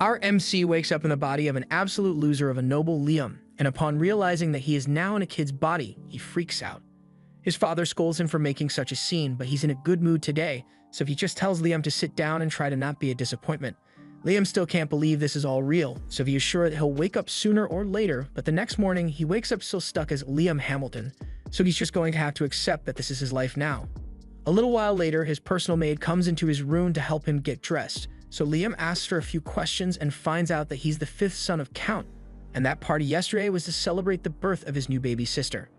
Our MC wakes up in the body of an absolute loser of a noble Liam, and upon realizing that he is now in a kid's body, he freaks out. His father scolds him for making such a scene, but he's in a good mood today, so he just tells Liam to sit down and try to not be a disappointment. Liam still can't believe this is all real, so he is sure that he'll wake up sooner or later, but the next morning, he wakes up still stuck as Liam Hamilton, so he's just going to have to accept that this is his life now. A little while later, his personal maid comes into his room to help him get dressed, so Liam asks her a few questions and finds out that he's the fifth son of Count, and that party yesterday was to celebrate the birth of his new baby sister.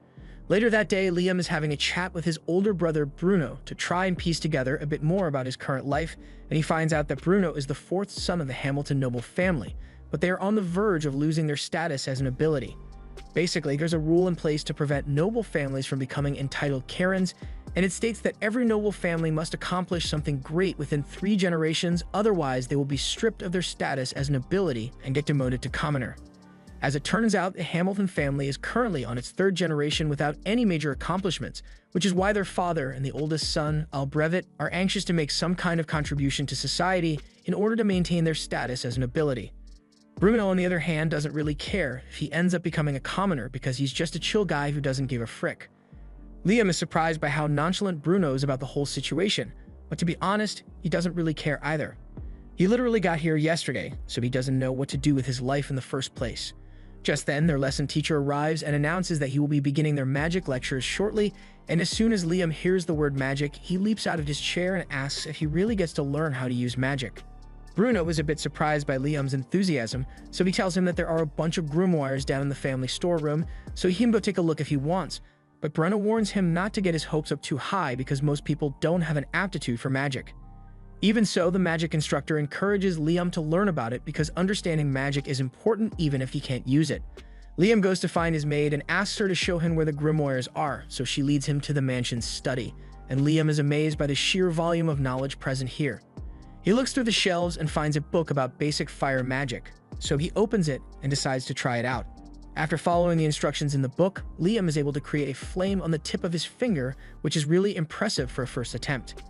Later that day, Liam is having a chat with his older brother Bruno to try and piece together a bit more about his current life, and he finds out that Bruno is the fourth son of the Hamilton noble family, but they are on the verge of losing their status as a nobility. Basically, there's a rule in place to prevent noble families from becoming entitled Karens, and it states that every noble family must accomplish something great within 3 generations, otherwise they will be stripped of their status as nobility and get demoted to commoner. As it turns out, the Hamilton family is currently on its 3rd generation without any major accomplishments, which is why their father and the oldest son, Albrevet, are anxious to make some kind of contribution to society in order to maintain their status as nobility. Bruno, on the other hand, doesn't really care if he ends up becoming a commoner because he's just a chill guy who doesn't give a frick. Liam is surprised by how nonchalant Bruno is about the whole situation, but to be honest, he doesn't really care either. He literally got here yesterday, so he doesn't know what to do with his life in the first place. Just then, their lesson teacher arrives and announces that he will be beginning their magic lectures shortly, and as soon as Liam hears the word magic, he leaps out of his chair and asks if he really gets to learn how to use magic. Bruno is a bit surprised by Liam's enthusiasm, so he tells him that there are a bunch of grimoires down in the family storeroom, so he can go take a look if he wants. But Bruno warns him not to get his hopes up too high because most people don't have an aptitude for magic. Even so, the magic instructor encourages Liam to learn about it because understanding magic is important even if he can't use it. Liam goes to find his maid and asks her to show him where the grimoires are, so she leads him to the mansion's study, and Liam is amazed by the sheer volume of knowledge present here. He looks through the shelves and finds a book about basic fire magic, so he opens it and decides to try it out. After following the instructions in the book, Liam is able to create a flame on the tip of his finger, which is really impressive for a first attempt.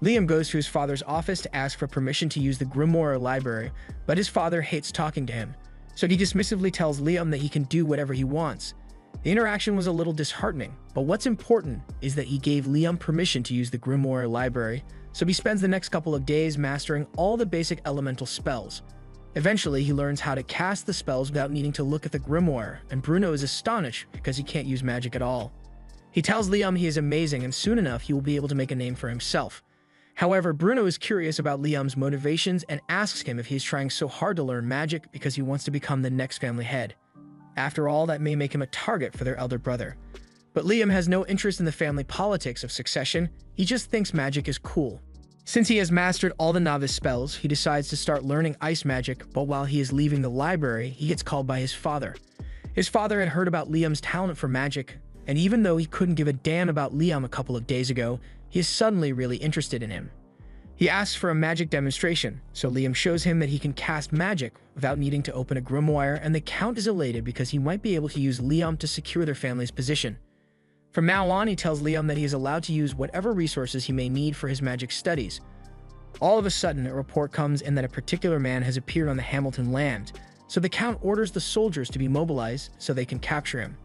Liam goes to his father's office to ask for permission to use the Grimoire library, but his father hates talking to him, so he dismissively tells Liam that he can do whatever he wants. The interaction was a little disheartening, but what's important is that he gave Liam permission to use the Grimoire library, so he spends the next couple of days mastering all the basic elemental spells. Eventually, he learns how to cast the spells without needing to look at the grimoire, and Bruno is astonished because he can't use magic at all. He tells Liam he is amazing and soon enough he will be able to make a name for himself. However, Bruno is curious about Liam's motivations and asks him if he is trying so hard to learn magic because he wants to become the next family head. After all, that may make him a target for their elder brother. But Liam has no interest in the family politics of succession, he just thinks magic is cool. Since he has mastered all the novice spells, he decides to start learning ice magic, but while he is leaving the library, he gets called by his father. His father had heard about Liam's talent for magic, and even though he couldn't give a damn about Liam a couple of days ago, he is suddenly really interested in him. He asks for a magic demonstration, so Liam shows him that he can cast magic without needing to open a grimoire, and the Count is elated because he might be able to use Liam to secure their family's position. From now on, he tells Liam that he is allowed to use whatever resources he may need for his magic studies. All of a sudden, a report comes in that a particular man has appeared on the Hamilton land, so the Count orders the soldiers to be mobilized so they can capture him.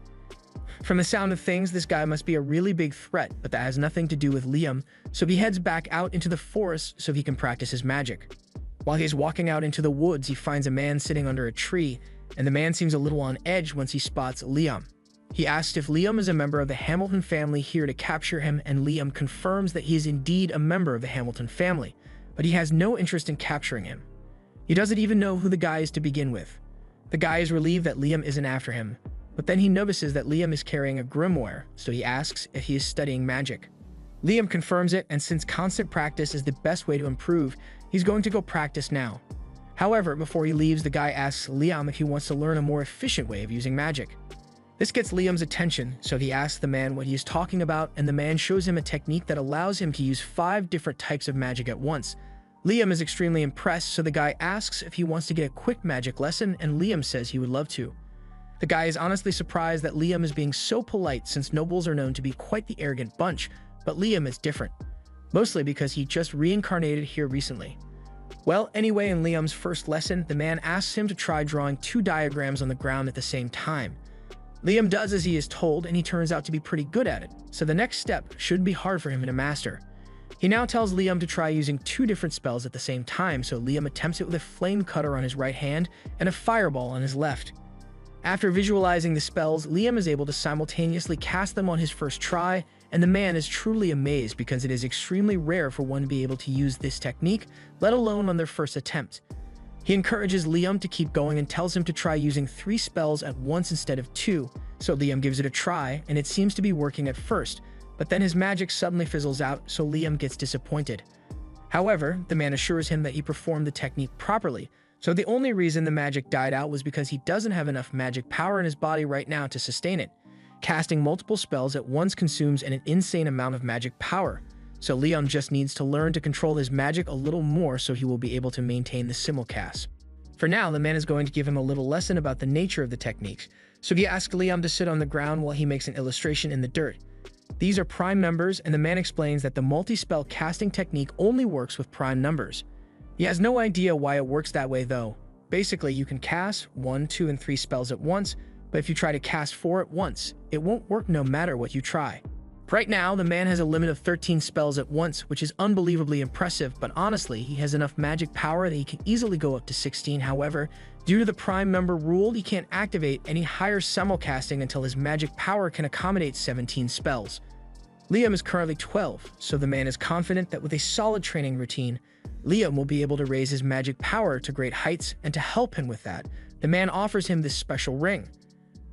From the sound of things, this guy must be a really big threat, but that has nothing to do with Liam, so he heads back out into the forest so he can practice his magic. While he's walking out into the woods, he finds a man sitting under a tree, and the man seems a little on edge once he spots Liam. He asks if Liam is a member of the Hamilton family here to capture him, and Liam confirms that he is indeed a member of the Hamilton family, but he has no interest in capturing him. He doesn't even know who the guy is to begin with. The guy is relieved that Liam isn't after him, but then he notices that Liam is carrying a grimoire, so he asks if he is studying magic. Liam confirms it, and since constant practice is the best way to improve, he's going to go practice now. However, before he leaves, the guy asks Liam if he wants to learn a more efficient way of using magic. This gets Liam's attention, so he asks the man what he is talking about, and the man shows him a technique that allows him to use 5 different types of magic at once. Liam is extremely impressed, so the guy asks if he wants to get a quick magic lesson, and Liam says he would love to. The guy is honestly surprised that Liam is being so polite since nobles are known to be quite the arrogant bunch, but Liam is different, mostly because he just reincarnated here recently. Well, anyway, in Liam's first lesson, the man asks him to try drawing two diagrams on the ground at the same time. Liam does as he is told, and he turns out to be pretty good at it, so the next step shouldn't be hard for him to master. He now tells Liam to try using two different spells at the same time, so Liam attempts it with a flame cutter on his right hand and a fireball on his left. After visualizing the spells, Liam is able to simultaneously cast them on his first try, and the man is truly amazed because it is extremely rare for one to be able to use this technique, let alone on their first attempt. He encourages Liam to keep going and tells him to try using 3 spells at once instead of 2, so Liam gives it a try, and it seems to be working at first, but then his magic suddenly fizzles out, so Liam gets disappointed. However, the man assures him that he performed the technique properly, so the only reason the magic died out was because he doesn't have enough magic power in his body right now to sustain it. Casting multiple spells at once consumes an insane amount of magic power, so Liam just needs to learn to control his magic a little more so he will be able to maintain the simulcast. For now, the man is going to give him a little lesson about the nature of the techniques, so he asks Liam to sit on the ground while he makes an illustration in the dirt. These are prime numbers, and the man explains that the multi-spell casting technique only works with prime numbers. He has no idea why it works that way though. Basically, you can cast 1, 2, and 3 spells at once, but if you try to cast 4 at once, it won't work no matter what you try. Right now, the man has a limit of 13 spells at once, which is unbelievably impressive, but honestly, he has enough magic power that he can easily go up to 16. However, due to the prime number rule, he can't activate any higher simulcasting until his magic power can accommodate 17 spells. Liam is currently 12, so the man is confident that with a solid training routine, Liam will be able to raise his magic power to great heights, and to help him with that, the man offers him this special ring.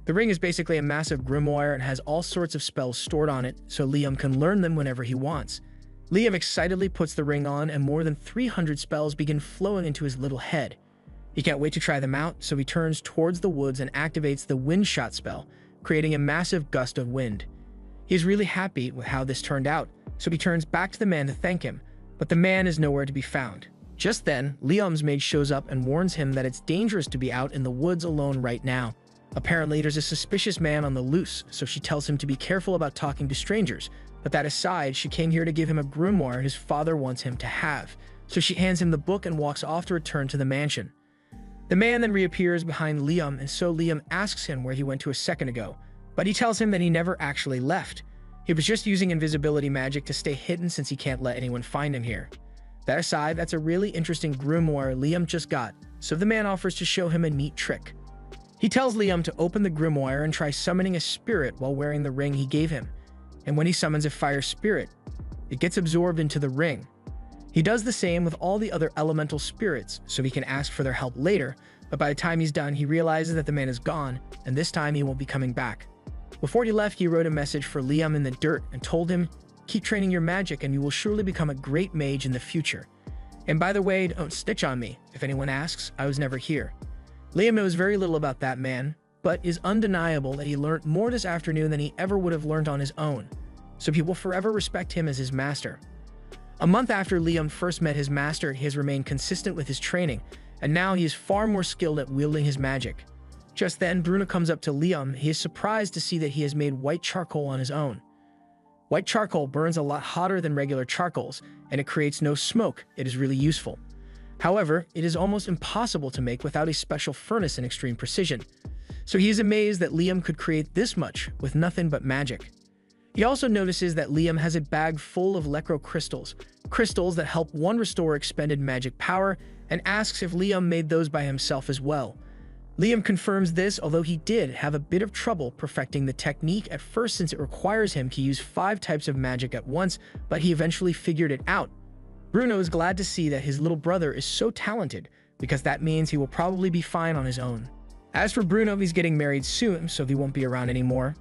The ring is basically a massive grimoire and has all sorts of spells stored on it, so Liam can learn them whenever he wants. Liam excitedly puts the ring on, and more than 300 spells begin flowing into his little head. He can't wait to try them out, so he turns towards the woods and activates the wind shot spell, creating a massive gust of wind. He's really happy with how this turned out, so he turns back to the man to thank him, but the man is nowhere to be found. Just then, Liam's maid shows up and warns him that it's dangerous to be out in the woods alone right now. Apparently, there's a suspicious man on the loose, so she tells him to be careful about talking to strangers, but that aside, she came here to give him a grimoire his father wants him to have, so she hands him the book and walks off to return to the mansion. The man then reappears behind Liam, and so Liam asks him where he went to a second ago, but he tells him that he never actually left. He was just using invisibility magic to stay hidden since he can't let anyone find him here. That aside, that's a really interesting grimoire Liam just got, so the man offers to show him a neat trick. He tells Liam to open the grimoire and try summoning a spirit while wearing the ring he gave him, and when he summons a fire spirit, it gets absorbed into the ring. He does the same with all the other elemental spirits, so he can ask for their help later, but by the time he's done, he realizes that the man is gone, and this time he won't be coming back. Before he left, he wrote a message for Liam in the dirt and told him, "Keep training your magic and you will surely become a great mage in the future. And by the way, don't snitch on me. If anyone asks, I was never here." Liam knows very little about that man, but is undeniable that he learned more this afternoon than he ever would have learned on his own, so he will forever respect him as his master. A month after Liam first met his master, he has remained consistent with his training, and now he is far more skilled at wielding his magic. Just then, Bruno comes up to Liam. He is surprised to see that he has made white charcoal on his own. White charcoal burns a lot hotter than regular charcoals, and it creates no smoke. It is really useful. However, it is almost impossible to make without a special furnace and extreme precision. So he is amazed that Liam could create this much with nothing but magic. He also notices that Liam has a bag full of Lecro crystals, crystals that help one restore expended magic power, and asks if Liam made those by himself as well. Liam confirms this, although he did have a bit of trouble perfecting the technique at first since it requires him to use 5 types of magic at once, but he eventually figured it out. Bruno is glad to see that his little brother is so talented, because that means he will probably be fine on his own. As for Bruno, he's getting married soon, so he won't be around anymore.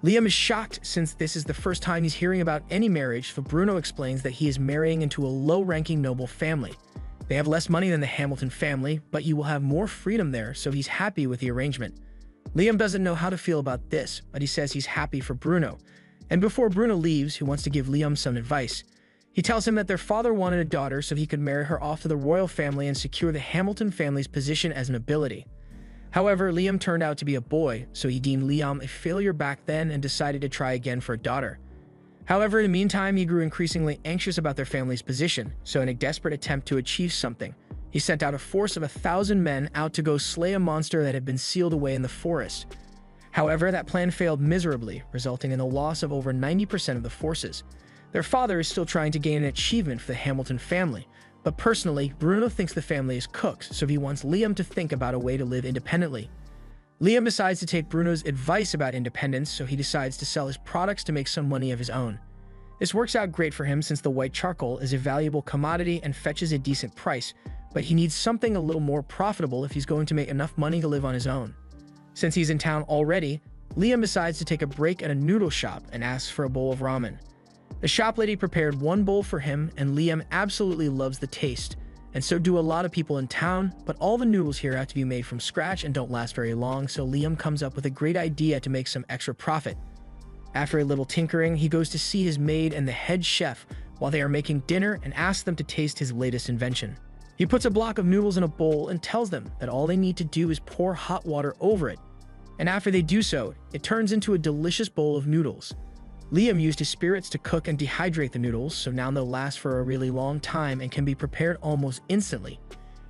Liam is shocked since this is the first time he's hearing about any marriage, so Bruno explains that he is marrying into a low-ranking noble family. They have less money than the Hamilton family, but you will have more freedom there, so he's happy with the arrangement. Liam doesn't know how to feel about this, but he says he's happy for Bruno. And before Bruno leaves, he wants to give Liam some advice. He tells him that their father wanted a daughter so he could marry her off to the royal family and secure the Hamilton family's position as an ability. However, Liam turned out to be a boy, so he deemed Liam a failure back then and decided to try again for a daughter. However, in the meantime, he grew increasingly anxious about their family's position, so in a desperate attempt to achieve something, he sent out a force of 1,000 men out to go slay a monster that had been sealed away in the forest. However, that plan failed miserably, resulting in the loss of over 90% of the forces. Their father is still trying to gain an achievement for the Hamilton family, but personally, Bruno thinks the family is cooked, so he wants Liam to think about a way to live independently. Liam decides to take Bruno's advice about independence, so he decides to sell his products to make some money of his own. This works out great for him since the white charcoal is a valuable commodity and fetches a decent price, but he needs something a little more profitable if he's going to make enough money to live on his own. Since he's in town already, Liam decides to take a break at a noodle shop and asks for a bowl of ramen. The shop lady prepared one bowl for him, and Liam absolutely loves the taste, and so do a lot of people in town, but all the noodles here have to be made from scratch and don't last very long, so Liam comes up with a great idea to make some extra profit. After a little tinkering, he goes to see his maid and the head chef while they are making dinner and asks them to taste his latest invention. He puts a block of noodles in a bowl and tells them that all they need to do is pour hot water over it, and after they do so, it turns into a delicious bowl of noodles. Liam used his spirits to cook and dehydrate the noodles, so now they'll last for a really long time and can be prepared almost instantly.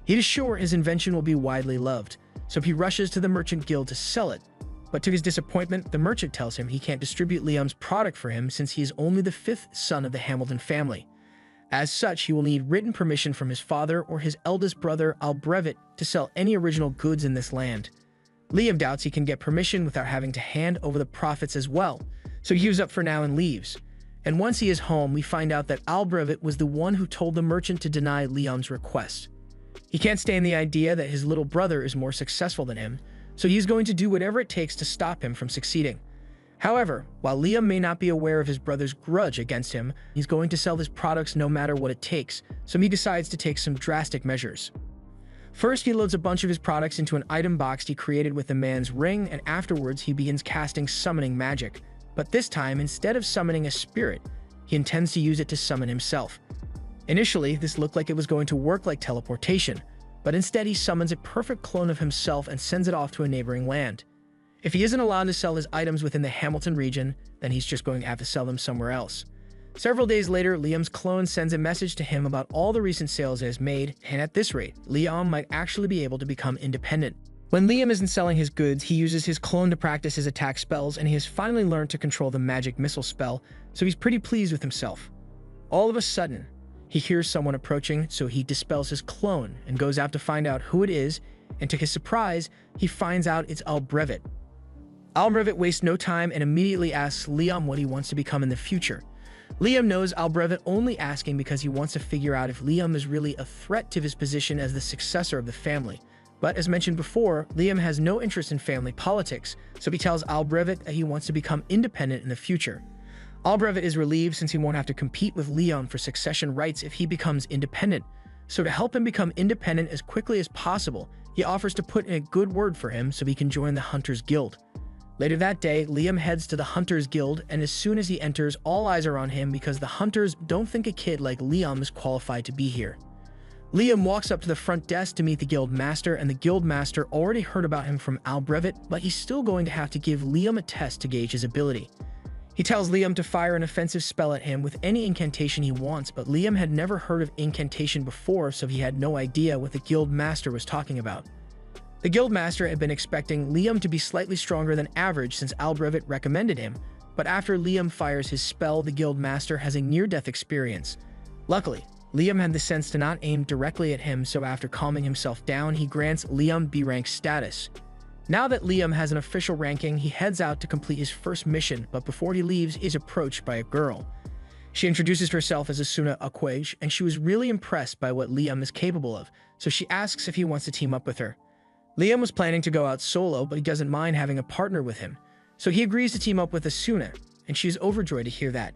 He is sure his invention will be widely loved, so he rushes to the Merchant Guild to sell it. But to his disappointment, the merchant tells him he can't distribute Liam's product for him since he is only the 5th son of the Hamilton family. As such, he will need written permission from his father or his eldest brother, Albrevet, to sell any original goods in this land. Liam doubts he can get permission without having to hand over the profits as well, so he gives up for now and leaves. And once he is home, we find out that Albrevet was the one who told the merchant to deny Liam's request. He can't stand the idea that his little brother is more successful than him, so he's going to do whatever it takes to stop him from succeeding. However, while Liam may not be aware of his brother's grudge against him, he's going to sell his products no matter what it takes, so he decides to take some drastic measures. First, he loads a bunch of his products into an item box he created with the man's ring, and afterwards he begins casting summoning magic. But this time, instead of summoning a spirit, he intends to use it to summon himself. Initially, this looked like it was going to work like teleportation, but instead he summons a perfect clone of himself and sends it off to a neighboring land. If he isn't allowed to sell his items within the Hamilton region, then he's just going to have to sell them somewhere else. Several days later, Liam's clone sends a message to him about all the recent sales it has made, and at this rate, Liam might actually be able to become independent. When Liam isn't selling his goods, he uses his clone to practice his attack spells, and he has finally learned to control the magic missile spell, so he's pretty pleased with himself. All of a sudden, he hears someone approaching, so he dispels his clone and goes out to find out who it is, and to his surprise, he finds out it's Albrevet. Albrevet wastes no time and immediately asks Liam what he wants to become in the future. Liam knows Albrevet only asking because he wants to figure out if Liam is really a threat to his position as the successor of the family. But as mentioned before, Liam has no interest in family politics, so he tells Albrevet that he wants to become independent in the future. Albrevet is relieved since he won't have to compete with Liam for succession rights if he becomes independent. So to help him become independent as quickly as possible, he offers to put in a good word for him so he can join the Hunters Guild. Later that day, Liam heads to the Hunters Guild, and as soon as he enters, all eyes are on him because the Hunters don't think a kid like Liam is qualified to be here. Liam walks up to the front desk to meet the guild master, and the guild master already heard about him from Albrevet, but he's still going to have to give Liam a test to gauge his ability. He tells Liam to fire an offensive spell at him with any incantation he wants, but Liam had never heard of incantation before, so he had no idea what the guild master was talking about. The guild master had been expecting Liam to be slightly stronger than average since Albrevet recommended him, but after Liam fires his spell, the guild master has a near-death experience. Luckily, Liam had the sense to not aim directly at him, so after calming himself down, he grants Liam B-rank status. Now that Liam has an official ranking, he heads out to complete his first mission, but before he leaves, he is approached by a girl. She introduces herself as Asuna Aquage, and she was really impressed by what Liam is capable of, so she asks if he wants to team up with her. Liam was planning to go out solo, but he doesn't mind having a partner with him, so he agrees to team up with Asuna, and she's overjoyed to hear that.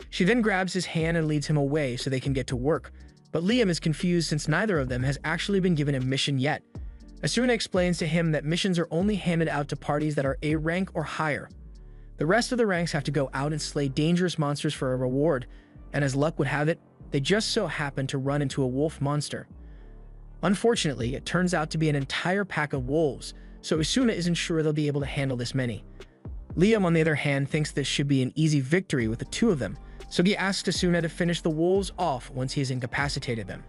She then grabs his hand and leads him away so they can get to work, but Liam is confused since neither of them has actually been given a mission yet. Asuna explains to him that missions are only handed out to parties that are A rank or higher. The rest of the ranks have to go out and slay dangerous monsters for a reward, and as luck would have it, they just so happen to run into a wolf monster. Unfortunately, it turns out to be an entire pack of wolves, so Asuna isn't sure they'll be able to handle this many. Liam, on the other hand, thinks this should be an easy victory with the two of them, so he asks Asuna to finish the wolves off once he has incapacitated them.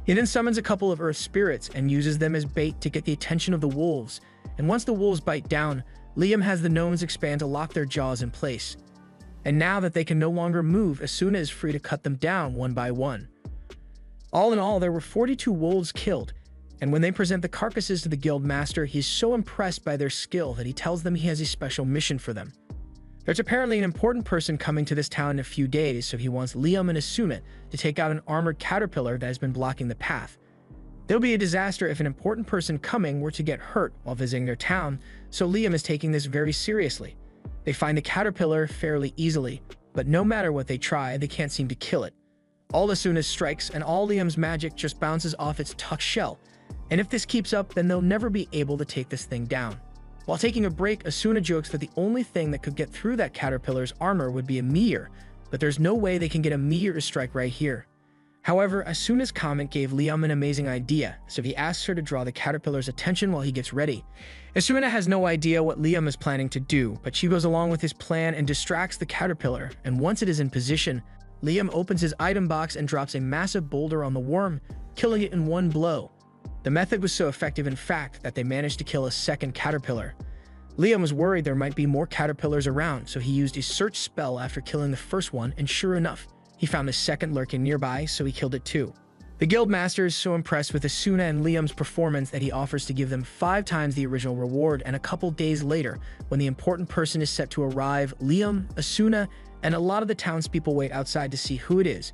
He then summons a couple of earth spirits and uses them as bait to get the attention of the wolves, and once the wolves bite down, Liam has the gnomes expand to lock their jaws in place. And now that they can no longer move, Asuna is free to cut them down one by one. All in all, there were 42 wolves killed, and when they present the carcasses to the guild master, he is so impressed by their skill that he tells them he has a special mission for them. There's apparently an important person coming to this town in a few days, so he wants Liam and Asuna to take out an armored caterpillar that has been blocking the path. There'll be a disaster if an important person coming were to get hurt while visiting their town, so Liam is taking this very seriously. They find the caterpillar fairly easily, but no matter what they try, they can't seem to kill it. All Asuna's strikes and all Liam's magic just bounces off its tucked shell, and if this keeps up, then they'll never be able to take this thing down. While taking a break, Asuna jokes that the only thing that could get through that caterpillar's armor would be a meteor, but there's no way they can get a meteor to strike right here. However, Asuna's comment gave Liam an amazing idea, so he asks her to draw the caterpillar's attention while he gets ready. Asuna has no idea what Liam is planning to do, but she goes along with his plan and distracts the caterpillar, and once it is in position, Liam opens his item box and drops a massive boulder on the worm, killing it in one blow. The method was so effective, in fact, that they managed to kill a second caterpillar. Liam was worried there might be more caterpillars around, so he used his search spell after killing the first one, and sure enough, he found a second lurking nearby, so he killed it too. The guild master is so impressed with Asuna and Liam's performance that he offers to give them 5 times the original reward, and a couple days later, when the important person is set to arrive, Liam, Asuna, and a lot of the townspeople wait outside to see who it is.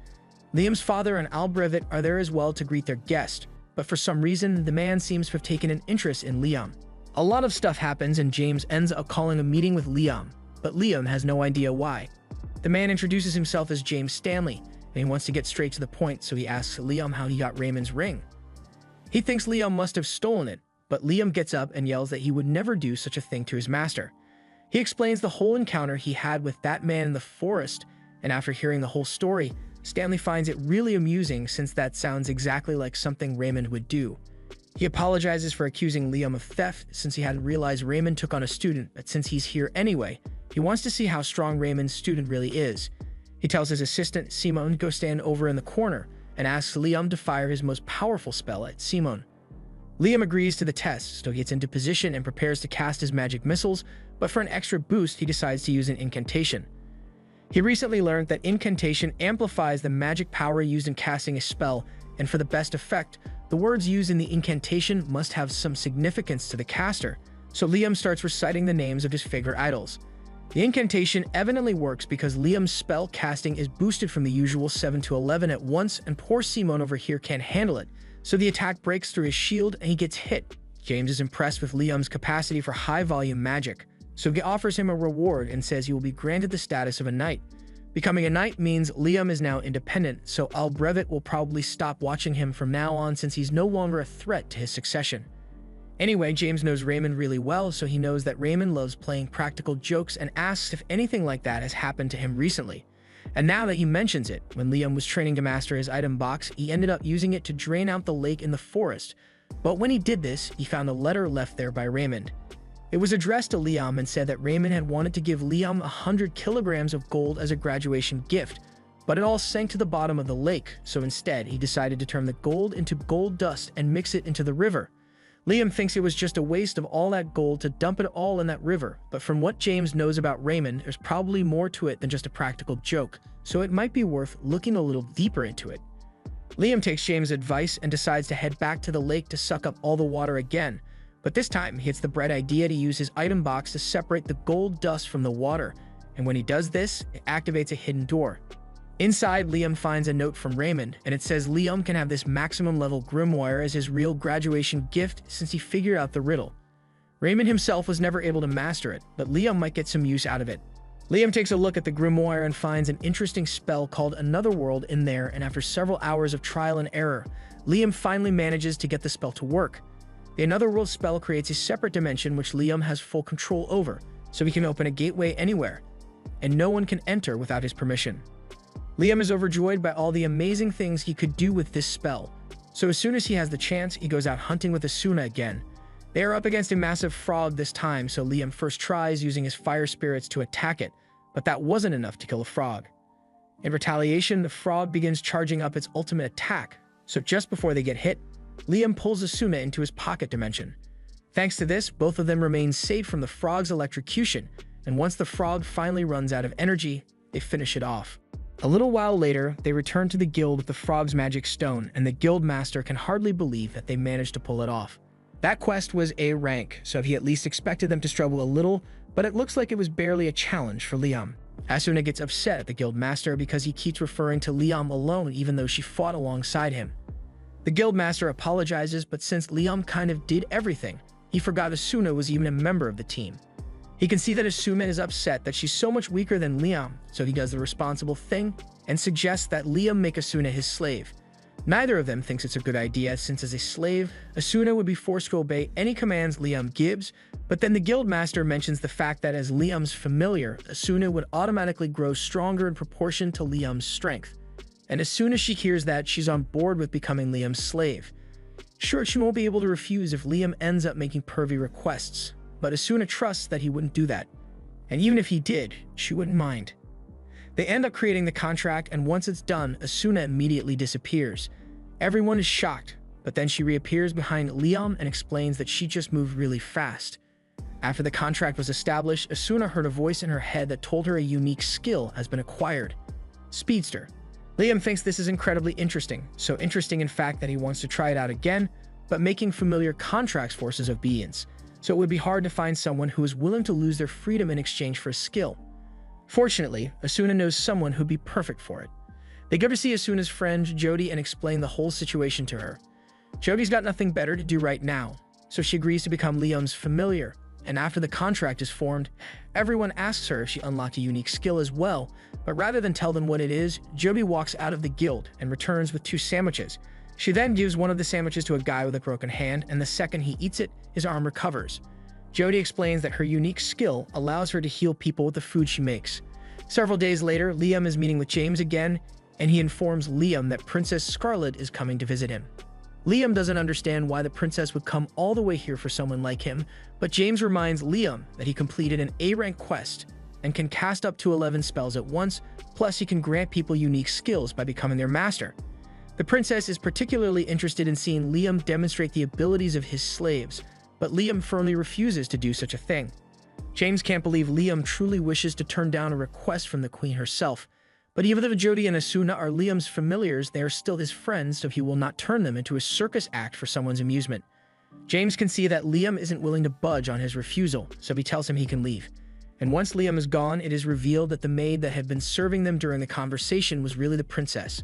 Liam's father and Albrevit are there as well to greet their guest, but for some reason, the man seems to have taken an interest in Liam. A lot of stuff happens and James ends up calling a meeting with Liam, but Liam has no idea why. The man introduces himself as James Stanley, and he wants to get straight to the point, so he asks Liam how he got Raymond's ring. He thinks Liam must have stolen it, but Liam gets up and yells that he would never do such a thing to his master. He explains the whole encounter he had with that man in the forest, and after hearing the whole story, Stanley finds it really amusing since that sounds exactly like something Raymond would do. He apologizes for accusing Liam of theft since he hadn't realized Raymond took on a student, but since he's here anyway, he wants to see how strong Raymond's student really is. He tells his assistant, Simon, to go stand over in the corner and asks Liam to fire his most powerful spell at Simon. Liam agrees to the test, so he gets into position and prepares to cast his magic missiles, but for an extra boost, he decides to use an incantation. He recently learned that incantation amplifies the magic power used in casting a spell, and for the best effect, the words used in the incantation must have some significance to the caster, so Liam starts reciting the names of his favorite idols. The incantation evidently works because Liam's spell casting is boosted from the usual 7 to 11 at once, and poor Simon over here can't handle it, so the attack breaks through his shield and he gets hit. James is impressed with Liam's capacity for high-volume magic, so he offers him a reward and says he will be granted the status of a knight. Becoming a knight means Liam is now independent, so Albrevit will probably stop watching him from now on since he's no longer a threat to his succession. Anyway, James knows Raymond really well, so he knows that Raymond loves playing practical jokes and asks if anything like that has happened to him recently. And now that he mentions it, when Liam was training to master his item box, he ended up using it to drain out the lake in the forest. But when he did this, he found a letter left there by Raymond. It was addressed to Liam and said that Raymond had wanted to give Liam 100 kilograms of gold as a graduation gift, but it all sank to the bottom of the lake, so instead he decided to turn the gold into gold dust and mix it into the river. Liam thinks it was just a waste of all that gold to dump it all in that river, but from what James knows about Raymond, there's probably more to it than just a practical joke, so it might be worth looking a little deeper into it. Liam takes James' advice and decides to head back to the lake to suck up all the water again, but this time he gets the bright idea to use his item box to separate the gold dust from the water, and when he does this, it activates a hidden door. Inside, Liam finds a note from Raymond, and it says Liam can have this maximum level grimoire as his real graduation gift since he figured out the riddle. Raymond himself was never able to master it, but Liam might get some use out of it. Liam takes a look at the grimoire and finds an interesting spell called Another World in there, and after several hours of trial and error, Liam finally manages to get the spell to work. The Another World spell creates a separate dimension which Liam has full control over, so he can open a gateway anywhere, and no one can enter without his permission. Liam is overjoyed by all the amazing things he could do with this spell, so as soon as he has the chance, he goes out hunting with Asuna again. They are up against a massive frog this time, so Liam first tries using his fire spirits to attack it, but that wasn't enough to kill the frog. In retaliation, the frog begins charging up its ultimate attack, so just before they get hit, Liam pulls Asuna into his pocket dimension. Thanks to this, both of them remain safe from the frog's electrocution, and once the frog finally runs out of energy, they finish it off. A little while later, they return to the guild with the frog's magic stone, and the guild master can hardly believe that they managed to pull it off. That quest was A rank, so he at least expected them to struggle a little, but it looks like it was barely a challenge for Liam. Asuna gets upset at the guild master because he keeps referring to Liam alone even though she fought alongside him. The guild master apologizes, but since Liam kind of did everything, he forgot Asuna was even a member of the team. He can see that Asuna is upset that she's so much weaker than Liam, so he does the responsible thing and suggests that Liam make Asuna his slave. Neither of them thinks it's a good idea, since as a slave, Asuna would be forced to obey any commands Liam gives, but then the guild master mentions the fact that as Liam's familiar, Asuna would automatically grow stronger in proportion to Liam's strength. And as soon as she hears that, she's on board with becoming Liam's slave. Sure, she won't be able to refuse if Liam ends up making pervy requests, but Asuna trusts that he wouldn't do that. And even if he did, she wouldn't mind. They end up creating the contract, and once it's done, Asuna immediately disappears. Everyone is shocked, but then she reappears behind Liam and explains that she just moved really fast. After the contract was established, Asuna heard a voice in her head that told her a unique skill has been acquired: Speedster. Liam thinks this is incredibly interesting, so interesting in fact that he wants to try it out again, but making familiar contracts forces obedience, so it would be hard to find someone who is willing to lose their freedom in exchange for a skill. Fortunately, Asuna knows someone who'd be perfect for it. They go to see Asuna's friend, Jody, and explain the whole situation to her. Jody's got nothing better to do right now, so she agrees to become Liam's familiar, and after the contract is formed, everyone asks her if she unlocked a unique skill as well, but rather than tell them what it is, Jody walks out of the guild and returns with 2 sandwiches. She then gives one of the sandwiches to a guy with a broken hand, and the second he eats it, his arm recovers. Jody explains that her unique skill allows her to heal people with the food she makes. Several days later, Liam is meeting with James again, and he informs Liam that Princess Scarlet is coming to visit him. Liam doesn't understand why the princess would come all the way here for someone like him, but James reminds Liam that he completed an A-rank quest and can cast up to 11 spells at once, plus he can grant people unique skills by becoming their master. The princess is particularly interested in seeing Liam demonstrate the abilities of his slaves, but Liam firmly refuses to do such a thing. James can't believe Liam truly wishes to turn down a request from the queen herself, but even though Jody and Asuna are Liam's familiars, they are still his friends, so he will not turn them into a circus act for someone's amusement. James can see that Liam isn't willing to budge on his refusal, so he tells him he can leave. And once Liam is gone, it is revealed that the maid that had been serving them during the conversation was really the princess.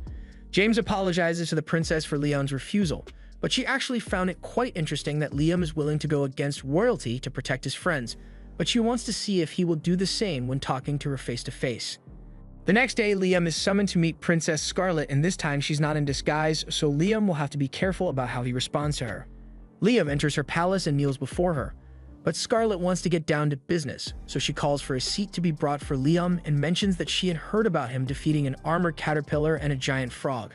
James apologizes to the princess for Liam's refusal, but she actually found it quite interesting that Liam is willing to go against royalty to protect his friends, but she wants to see if he will do the same when talking to her face-to-face. The next day, Liam is summoned to meet Princess Scarlet, and this time she's not in disguise, so Liam will have to be careful about how he responds to her. Liam enters her palace and kneels before her, but Scarlet wants to get down to business, so she calls for a seat to be brought for Liam and mentions that she had heard about him defeating an armored caterpillar and a giant frog.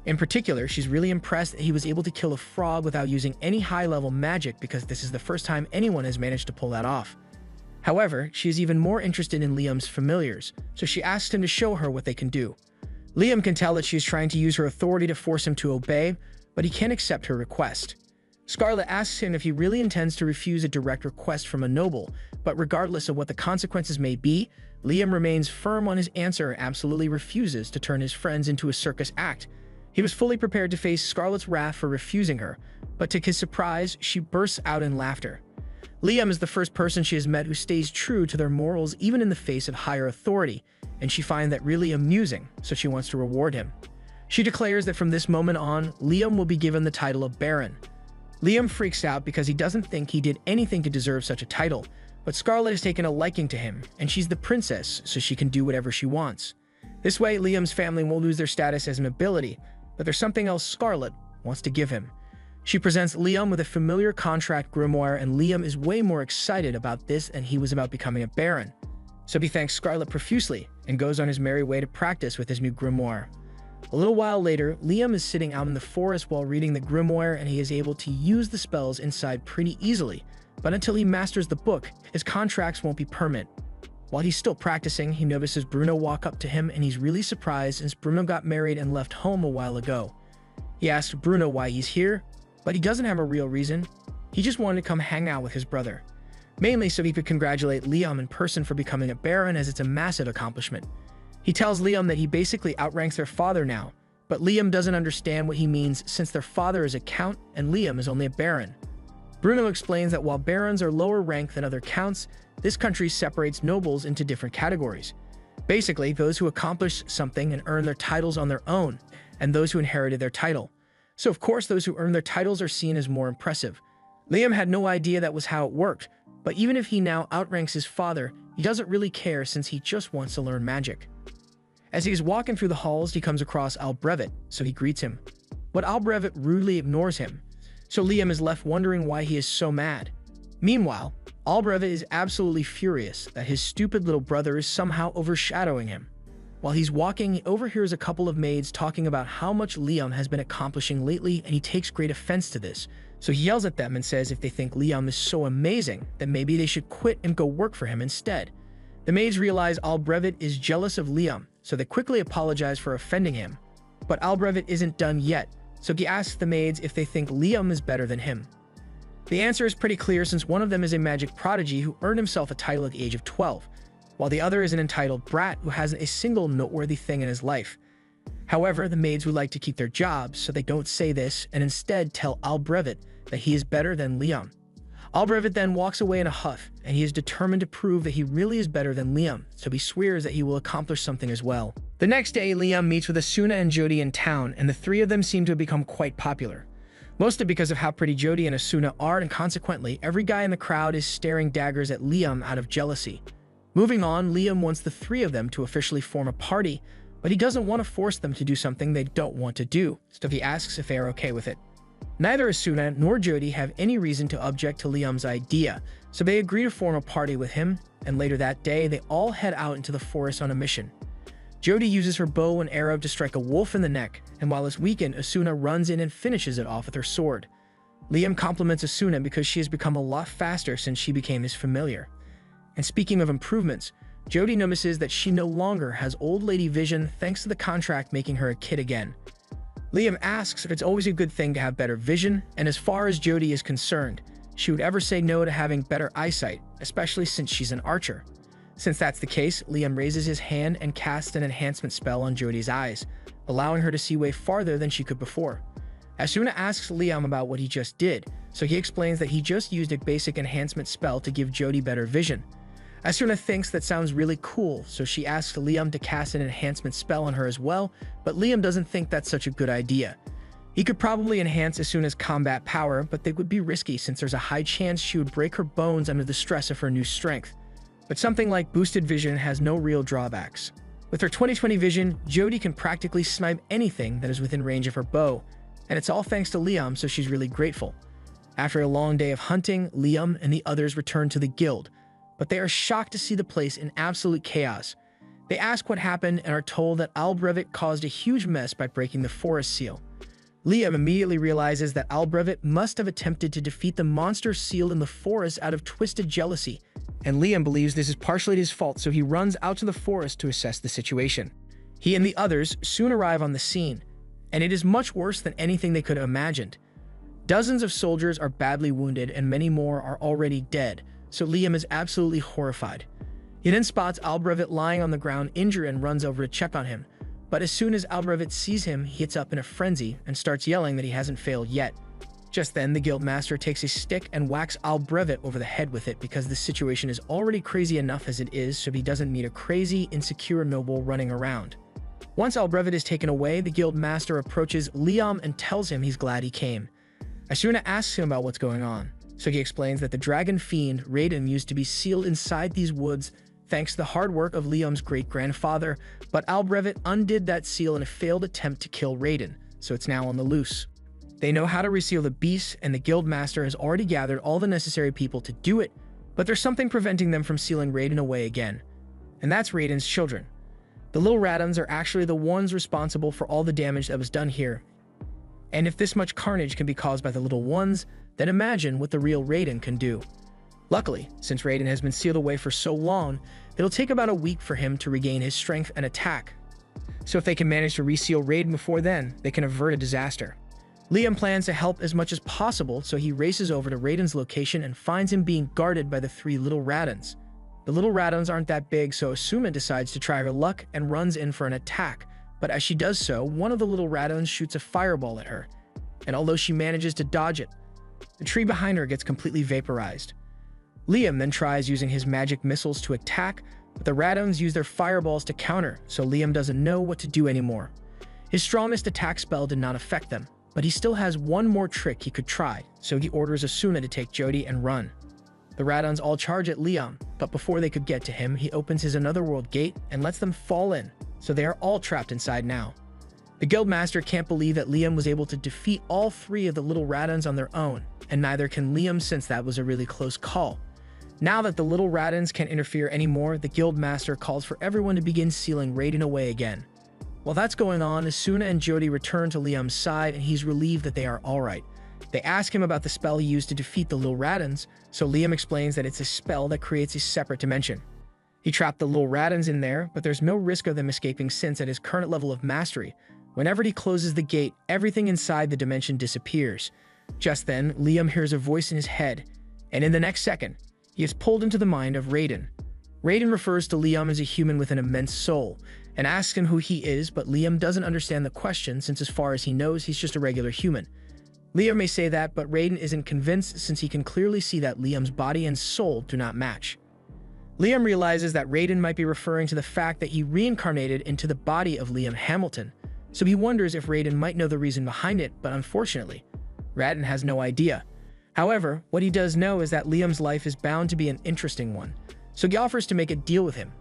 In particular, she's really impressed that he was able to kill a frog without using any high-level magic, because this is the first time anyone has managed to pull that off. However, she is even more interested in Liam's familiars, so she asks him to show her what they can do. Liam can tell that she is trying to use her authority to force him to obey, but he can't accept her request. Scarlet asks him if he really intends to refuse a direct request from a noble, but regardless of what the consequences may be, Liam remains firm on his answer and absolutely refuses to turn his friends into a circus act. He was fully prepared to face Scarlet's wrath for refusing her, but to his surprise, she bursts out in laughter. Liam is the first person she has met who stays true to their morals even in the face of higher authority, and she finds that really amusing, so she wants to reward him. She declares that from this moment on, Liam will be given the title of Baron. Liam freaks out because he doesn't think he did anything to deserve such a title, but Scarlet has taken a liking to him, and she's the princess, so she can do whatever she wants. This way, Liam's family won't lose their status as an ability, but there's something else Scarlet wants to give him. She presents Liam with a familiar contract grimoire, and Liam is way more excited about this than he was about becoming a baron. So he thanks Scarlet profusely and goes on his merry way to practice with his new grimoire. A little while later, Liam is sitting out in the forest while reading the grimoire, and he is able to use the spells inside pretty easily, but until he masters the book, his contracts won't be permanent. While he's still practicing, he notices Bruno walk up to him and he's really surprised since Bruno got married and left home a while ago. He asks Bruno why he's here, but he doesn't have a real reason. He just wanted to come hang out with his brother, mainly so he could congratulate Liam in person for becoming a baron, as it's a massive accomplishment. He tells Liam that he basically outranks their father now, but Liam doesn't understand what he means since their father is a count and Liam is only a baron. Bruno explains that while barons are lower ranked than other counts, this country separates nobles into different categories. Basically, those who accomplish something and earn their titles on their own, and those who inherited their title. So of course, those who earn their titles are seen as more impressive. Liam had no idea that was how it worked, but even if he now outranks his father, he doesn't really care since he just wants to learn magic. As he is walking through the halls, he comes across Albrevet, so he greets him. But Albrevet rudely ignores him, so Liam is left wondering why he is so mad. Meanwhile, Albrevet is absolutely furious that his stupid little brother is somehow overshadowing him. While he's walking, he overhears a couple of maids talking about how much Liam has been accomplishing lately, and he takes great offense to this. So he yells at them and says if they think Liam is so amazing, then maybe they should quit and go work for him instead. The maids realize Albrevet is jealous of Liam, so they quickly apologize for offending him. But Albrevet isn't done yet, so he asks the maids if they think Liam is better than him. The answer is pretty clear since one of them is a magic prodigy who earned himself a title at the age of 12, while the other is an entitled brat who hasn't a single noteworthy thing in his life. However, the maids would like to keep their jobs, so they don't say this and instead tell Albrevet that he is better than Liam. Albrevet then walks away in a huff, and he is determined to prove that he really is better than Liam, so he swears that he will accomplish something as well. The next day, Liam meets with Asuna and Jody in town, and the three of them seem to have become quite popular. Mostly because of how pretty Jody and Asuna are, and consequently, every guy in the crowd is staring daggers at Liam out of jealousy. Moving on, Liam wants the three of them to officially form a party, but he doesn't want to force them to do something they don't want to do, so he asks if they are okay with it. Neither Asuna nor Jody have any reason to object to Liam's idea, so they agree to form a party with him, and later that day, they all head out into the forest on a mission. Jody uses her bow and arrow to strike a wolf in the neck, and while it's weakened, Asuna runs in and finishes it off with her sword. Liam compliments Asuna because she has become a lot faster since she became his familiar. And speaking of improvements, Jody notices that she no longer has old lady vision thanks to the contract making her a kid again. Liam asks if it's always a good thing to have better vision, and as far as Jody is concerned, she would ever say no to having better eyesight, especially since she's an archer. Since that's the case, Liam raises his hand and casts an enhancement spell on Jody's eyes, allowing her to see way farther than she could before. Asuna asks Liam about what he just did, so he explains that he just used a basic enhancement spell to give Jody better vision. Asuna thinks that sounds really cool, so she asks Liam to cast an enhancement spell on her as well, but Liam doesn't think that's such a good idea. He could probably enhance Asuna's combat power, but they would be risky since there's a high chance she would break her bones under the stress of her new strength. But something like boosted vision has no real drawbacks. With her 20/20 vision, Jody can practically snipe anything that is within range of her bow, and it's all thanks to Liam, so she's really grateful. After a long day of hunting, Liam and the others return to the guild, but they are shocked to see the place in absolute chaos. They ask what happened and are told that Albrevet caused a huge mess by breaking the forest seal. Liam immediately realizes that Albrevet must have attempted to defeat the monster sealed in the forest out of twisted jealousy, and Liam believes this is partially his fault, so he runs out to the forest to assess the situation. He and the others soon arrive on the scene, and it is much worse than anything they could have imagined. Dozens of soldiers are badly wounded and many more are already dead, so Liam is absolutely horrified. He then spots Albrevet lying on the ground injured and runs over to check on him, but as soon as Albrevet sees him, he gets up in a frenzy and starts yelling that he hasn't failed yet. Just then, the guildmaster takes a stick and whacks Albrevet over the head with it because the situation is already crazy enough as it is, so he doesn't need a crazy, insecure noble running around. Once Albrevet is taken away, the guildmaster approaches Liam and tells him he's glad he came. Asuna asks him about what's going on, so he explains that the dragon fiend Raiden used to be sealed inside these woods thanks to the hard work of Liam's great-grandfather, but Albrevet undid that seal in a failed attempt to kill Raiden, so it's now on the loose. They know how to reseal the beast, and the guildmaster has already gathered all the necessary people to do it, but there's something preventing them from sealing Raiden away again, and that's Raiden's children. The little Radons are actually the ones responsible for all the damage that was done here, and if this much carnage can be caused by the little ones, then imagine what the real Raiden can do. Luckily, since Raiden has been sealed away for so long, it'll take about a week for him to regain his strength and attack. So if they can manage to reseal Raiden before then, they can avert a disaster. Liam plans to help as much as possible, so he races over to Raiden's location and finds him being guarded by the 3 little Radons. The little Radons aren't that big, so Asuna decides to try her luck and runs in for an attack, but as she does so, one of the little Radons shoots a fireball at her, and although she manages to dodge it, the tree behind her gets completely vaporized. Liam then tries using his magic missiles to attack, but the Radons use their fireballs to counter, so Liam doesn't know what to do anymore. His strongest attack spell did not affect them, but he still has one more trick he could try, so he orders Asuna to take Jody and run. The Radons all charge at Liam, but before they could get to him, he opens his Anotherworld gate and lets them fall in, so they are all trapped inside now. The Guildmaster can't believe that Liam was able to defeat all 3 of the little Radons on their own, and neither can Liam since that was a really close call. Now that the little Radons can't interfere anymore, the Guildmaster calls for everyone to begin sealing Raiden away again. While that's going on, Asuna and Jody return to Liam's side and he's relieved that they are alright. They ask him about the spell he used to defeat the little Radons, so Liam explains that it's a spell that creates a separate dimension. He trapped the little Radons in there, but there's no risk of them escaping since at his current level of mastery, whenever he closes the gate, everything inside the dimension disappears. Just then, Liam hears a voice in his head, and in the next second, he is pulled into the mind of Raiden. Raiden refers to Liam as a human with an immense soul, and asks him who he is, but Liam doesn't understand the question since as far as he knows, he's just a regular human. Liam may say that, but Raiden isn't convinced since he can clearly see that Liam's body and soul do not match. Liam realizes that Raiden might be referring to the fact that he reincarnated into the body of Liam Hamilton, so he wonders if Raiden might know the reason behind it, but unfortunately, Raiden has no idea. However, what he does know is that Liam's life is bound to be an interesting one, so he offers to make a deal with him.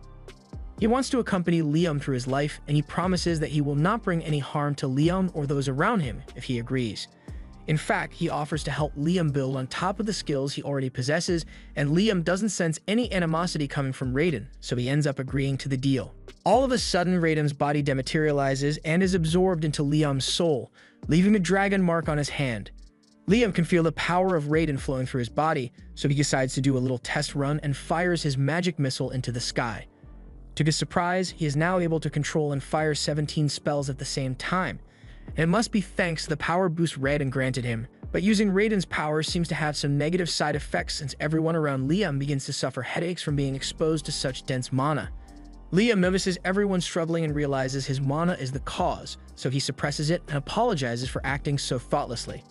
He wants to accompany Liam through his life, and he promises that he will not bring any harm to Liam or those around him if he agrees. In fact, he offers to help Liam build on top of the skills he already possesses, and Liam doesn't sense any animosity coming from Raiden, so he ends up agreeing to the deal. All of a sudden, Raiden's body dematerializes and is absorbed into Liam's soul, leaving a dragon mark on his hand. Liam can feel the power of Raiden flowing through his body, so he decides to do a little test run and fires his magic missile into the sky. To his surprise, he is now able to control and fire 17 spells at the same time. And it must be thanks to the power boost Raiden granted him, but using Raiden's power seems to have some negative side effects since everyone around Liam begins to suffer headaches from being exposed to such dense mana. Liam notices everyone struggling and realizes his mana is the cause, so he suppresses it and apologizes for acting so thoughtlessly.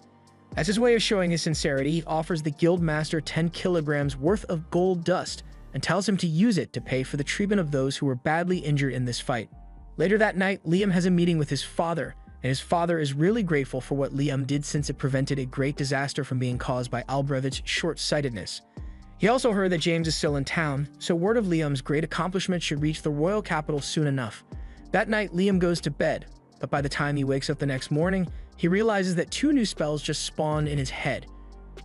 As his way of showing his sincerity, he offers the Guildmaster 10 kilograms worth of gold dust and tells him to use it to pay for the treatment of those who were badly injured in this fight. Later that night, Liam has a meeting with his father, and his father is really grateful for what Liam did since it prevented a great disaster from being caused by Albrecht's short-sightedness. He also heard that James is still in town, so word of Liam's great accomplishment should reach the royal capital soon enough. That night, Liam goes to bed, but by the time he wakes up the next morning, he realizes that 2 new spells just spawned in his head.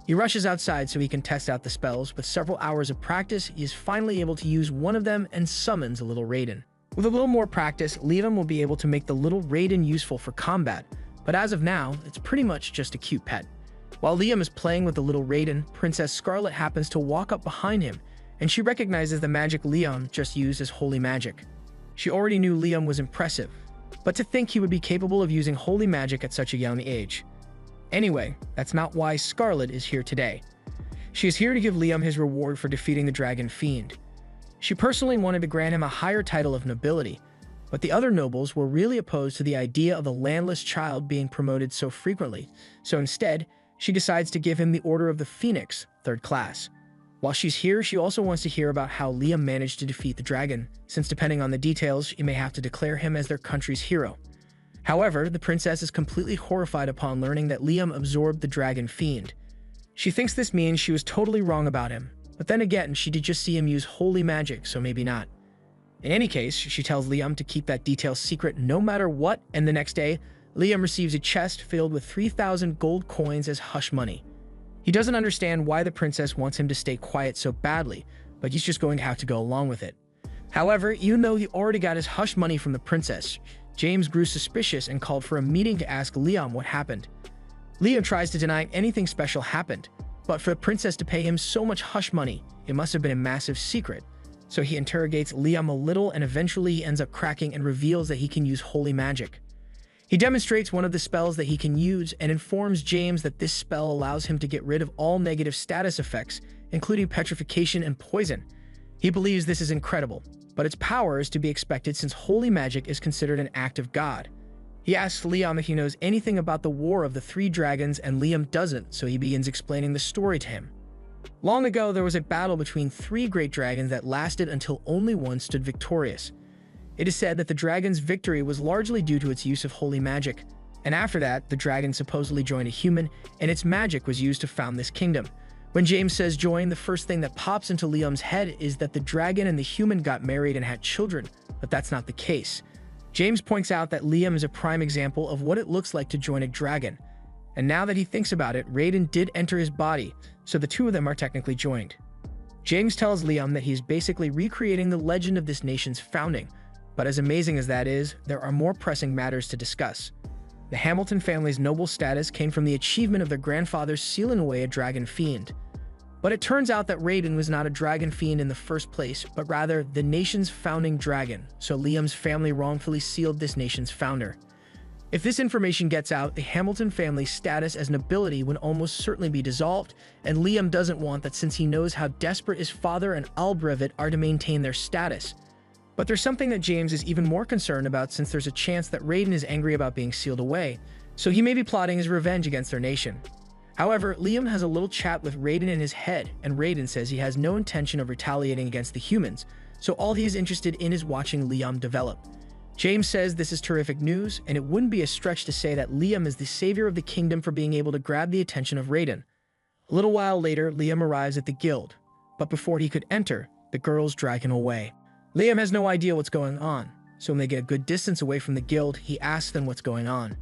He rushes outside so he can test out the spells. With several hours of practice, he is finally able to use one of them and summons a little Raiden. With a little more practice, Liam will be able to make the little Raiden useful for combat, but as of now, it's pretty much just a cute pet. While Liam is playing with the little Raiden, Princess Scarlet happens to walk up behind him, and she recognizes the magic Liam just used as holy magic. She already knew Liam was impressive, but to think he would be capable of using holy magic at such a young age. Anyway, that's not why Scarlet is here today. She is here to give Liam his reward for defeating the Dragon Fiend. She personally wanted to grant him a higher title of nobility, but the other nobles were really opposed to the idea of a landless child being promoted so frequently, so instead, she decides to give him the Order of the Phoenix, 3rd class. While she's here, she also wants to hear about how Liam managed to defeat the dragon, since depending on the details, she may have to declare him as their country's hero. However, the princess is completely horrified upon learning that Liam absorbed the Dragon Fiend. She thinks this means she was totally wrong about him, but then again, she did just see him use holy magic, so maybe not. In any case, she tells Liam to keep that detail secret no matter what, and the next day, Liam receives a chest filled with 3,000 gold coins as hush money. He doesn't understand why the princess wants him to stay quiet so badly, but he's just going to have to go along with it. However, even though he already got his hush money from the princess, James grew suspicious and called for a meeting to ask Liam what happened. Liam tries to deny anything special happened, But for the princess to pay him so much hush money, it must have been a massive secret. So he interrogates Liam a little and eventually he ends up cracking and reveals that he can use holy magic. He demonstrates one of the spells that he can use and informs James that this spell allows him to get rid of all negative status effects, including petrification and poison. He believes this is incredible, but its power is to be expected since holy magic is considered an act of God. He asks Liam if he knows anything about the War of the Three Dragons, and Liam doesn't, so he begins explaining the story to him. Long ago, there was a battle between three great dragons that lasted until only one stood victorious. It is said that the dragon's victory was largely due to its use of holy magic, and after that, the dragon supposedly joined a human, and its magic was used to found this kingdom. When James says join, the first thing that pops into Liam's head is that the dragon and the human got married and had children, but that's not the case. James points out that Liam is a prime example of what it looks like to join a dragon, and now that he thinks about it, Raiden did enter his body, so the two of them are technically joined. James tells Liam that he's basically recreating the legend of this nation's founding, but as amazing as that is, there are more pressing matters to discuss. The Hamilton family's noble status came from the achievement of their grandfathers sealing away a dragon fiend. But it turns out that Raiden was not a dragon fiend in the first place, but rather the nation's founding dragon, so Liam's family wrongfully sealed this nation's founder. If this information gets out, the Hamilton family's status as nobility would almost certainly be dissolved, and Liam doesn't want that since he knows how desperate his father and Albrevit are to maintain their status. But there's something that James is even more concerned about since there's a chance that Raiden is angry about being sealed away, so he may be plotting his revenge against their nation. However, Liam has a little chat with Raiden in his head, and Raiden says he has no intention of retaliating against the humans, so all he is interested in is watching Liam develop. James says this is terrific news, and it wouldn't be a stretch to say that Liam is the savior of the kingdom for being able to grab the attention of Raiden. A little while later, Liam arrives at the guild, but before he could enter, the girls drag him away. Liam has no idea what's going on, so when they get a good distance away from the guild, he asks them what's going on.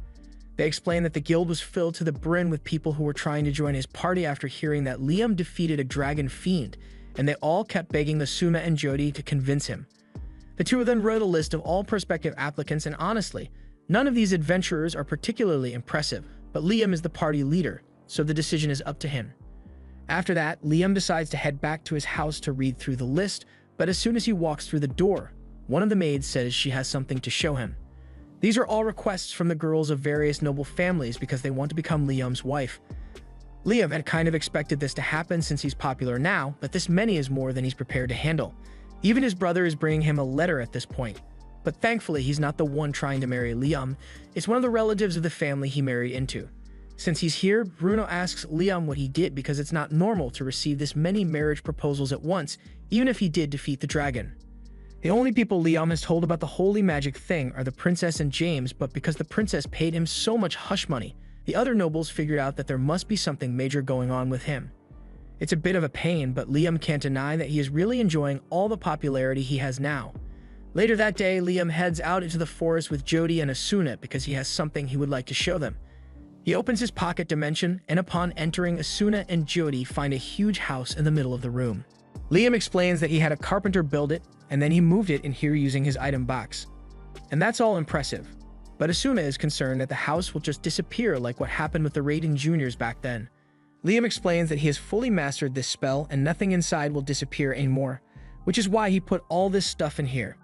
They explain that the guild was filled to the brim with people who were trying to join his party after hearing that Liam defeated a dragon fiend, and they all kept begging Asuna and Jody to convince him. The two of them wrote a list of all prospective applicants, and honestly, none of these adventurers are particularly impressive, but Liam is the party leader, so the decision is up to him. After that, Liam decides to head back to his house to read through the list, but as soon as he walks through the door, one of the maids says she has something to show him. These are all requests from the girls of various noble families because they want to become Liam's wife. Liam had kind of expected this to happen since he's popular now, but this many is more than he's prepared to handle. Even his brother is bringing him a letter at this point. But thankfully, he's not the one trying to marry Liam. It's one of the relatives of the family he married into. Since he's here, Bruno asks Liam what he did because it's not normal to receive this many marriage proposals at once, even if he did defeat the dragon. The only people Liam has told about the holy magic thing are the princess and James, but because the princess paid him so much hush money, the other nobles figured out that there must be something major going on with him. It's a bit of a pain, but Liam can't deny that he is really enjoying all the popularity he has now. Later that day, Liam heads out into the forest with Jody and Asuna because he has something he would like to show them. He opens his pocket dimension, and upon entering, Asuna and Jody find a huge house in the middle of the room. Liam explains that he had a carpenter build it, and then he moved it in here using his item box. And that's all impressive. But Asuna is concerned that the house will just disappear like what happened with the Raiden Juniors back then. Liam explains that he has fully mastered this spell and nothing inside will disappear anymore, which is why he put all this stuff in here.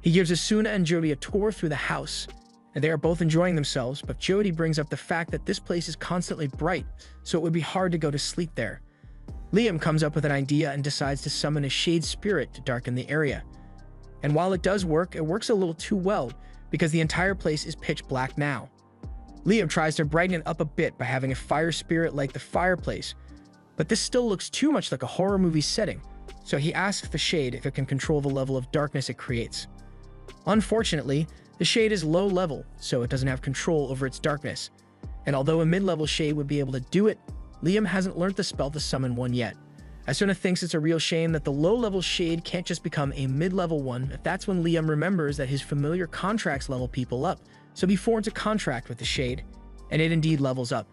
He gives Asuna and Jody a tour through the house, and they are both enjoying themselves, but Jody brings up the fact that this place is constantly bright, so it would be hard to go to sleep there. Liam comes up with an idea and decides to summon a shade spirit to darken the area. And while it does work, it works a little too well, because the entire place is pitch black now. Liam tries to brighten it up a bit by having a fire spirit like the fireplace, but this still looks too much like a horror movie setting, so he asks the shade if it can control the level of darkness it creates. Unfortunately, the shade is low level, so it doesn't have control over its darkness. And although a mid-level shade would be able to do it, Liam hasn't learned the spell to summon one yet. Asuna thinks it's a real shame that the low-level shade can't just become a mid-level one, but that's when Liam remembers that his familiar contracts level people up, so he forms a contract with the shade, and it indeed levels up.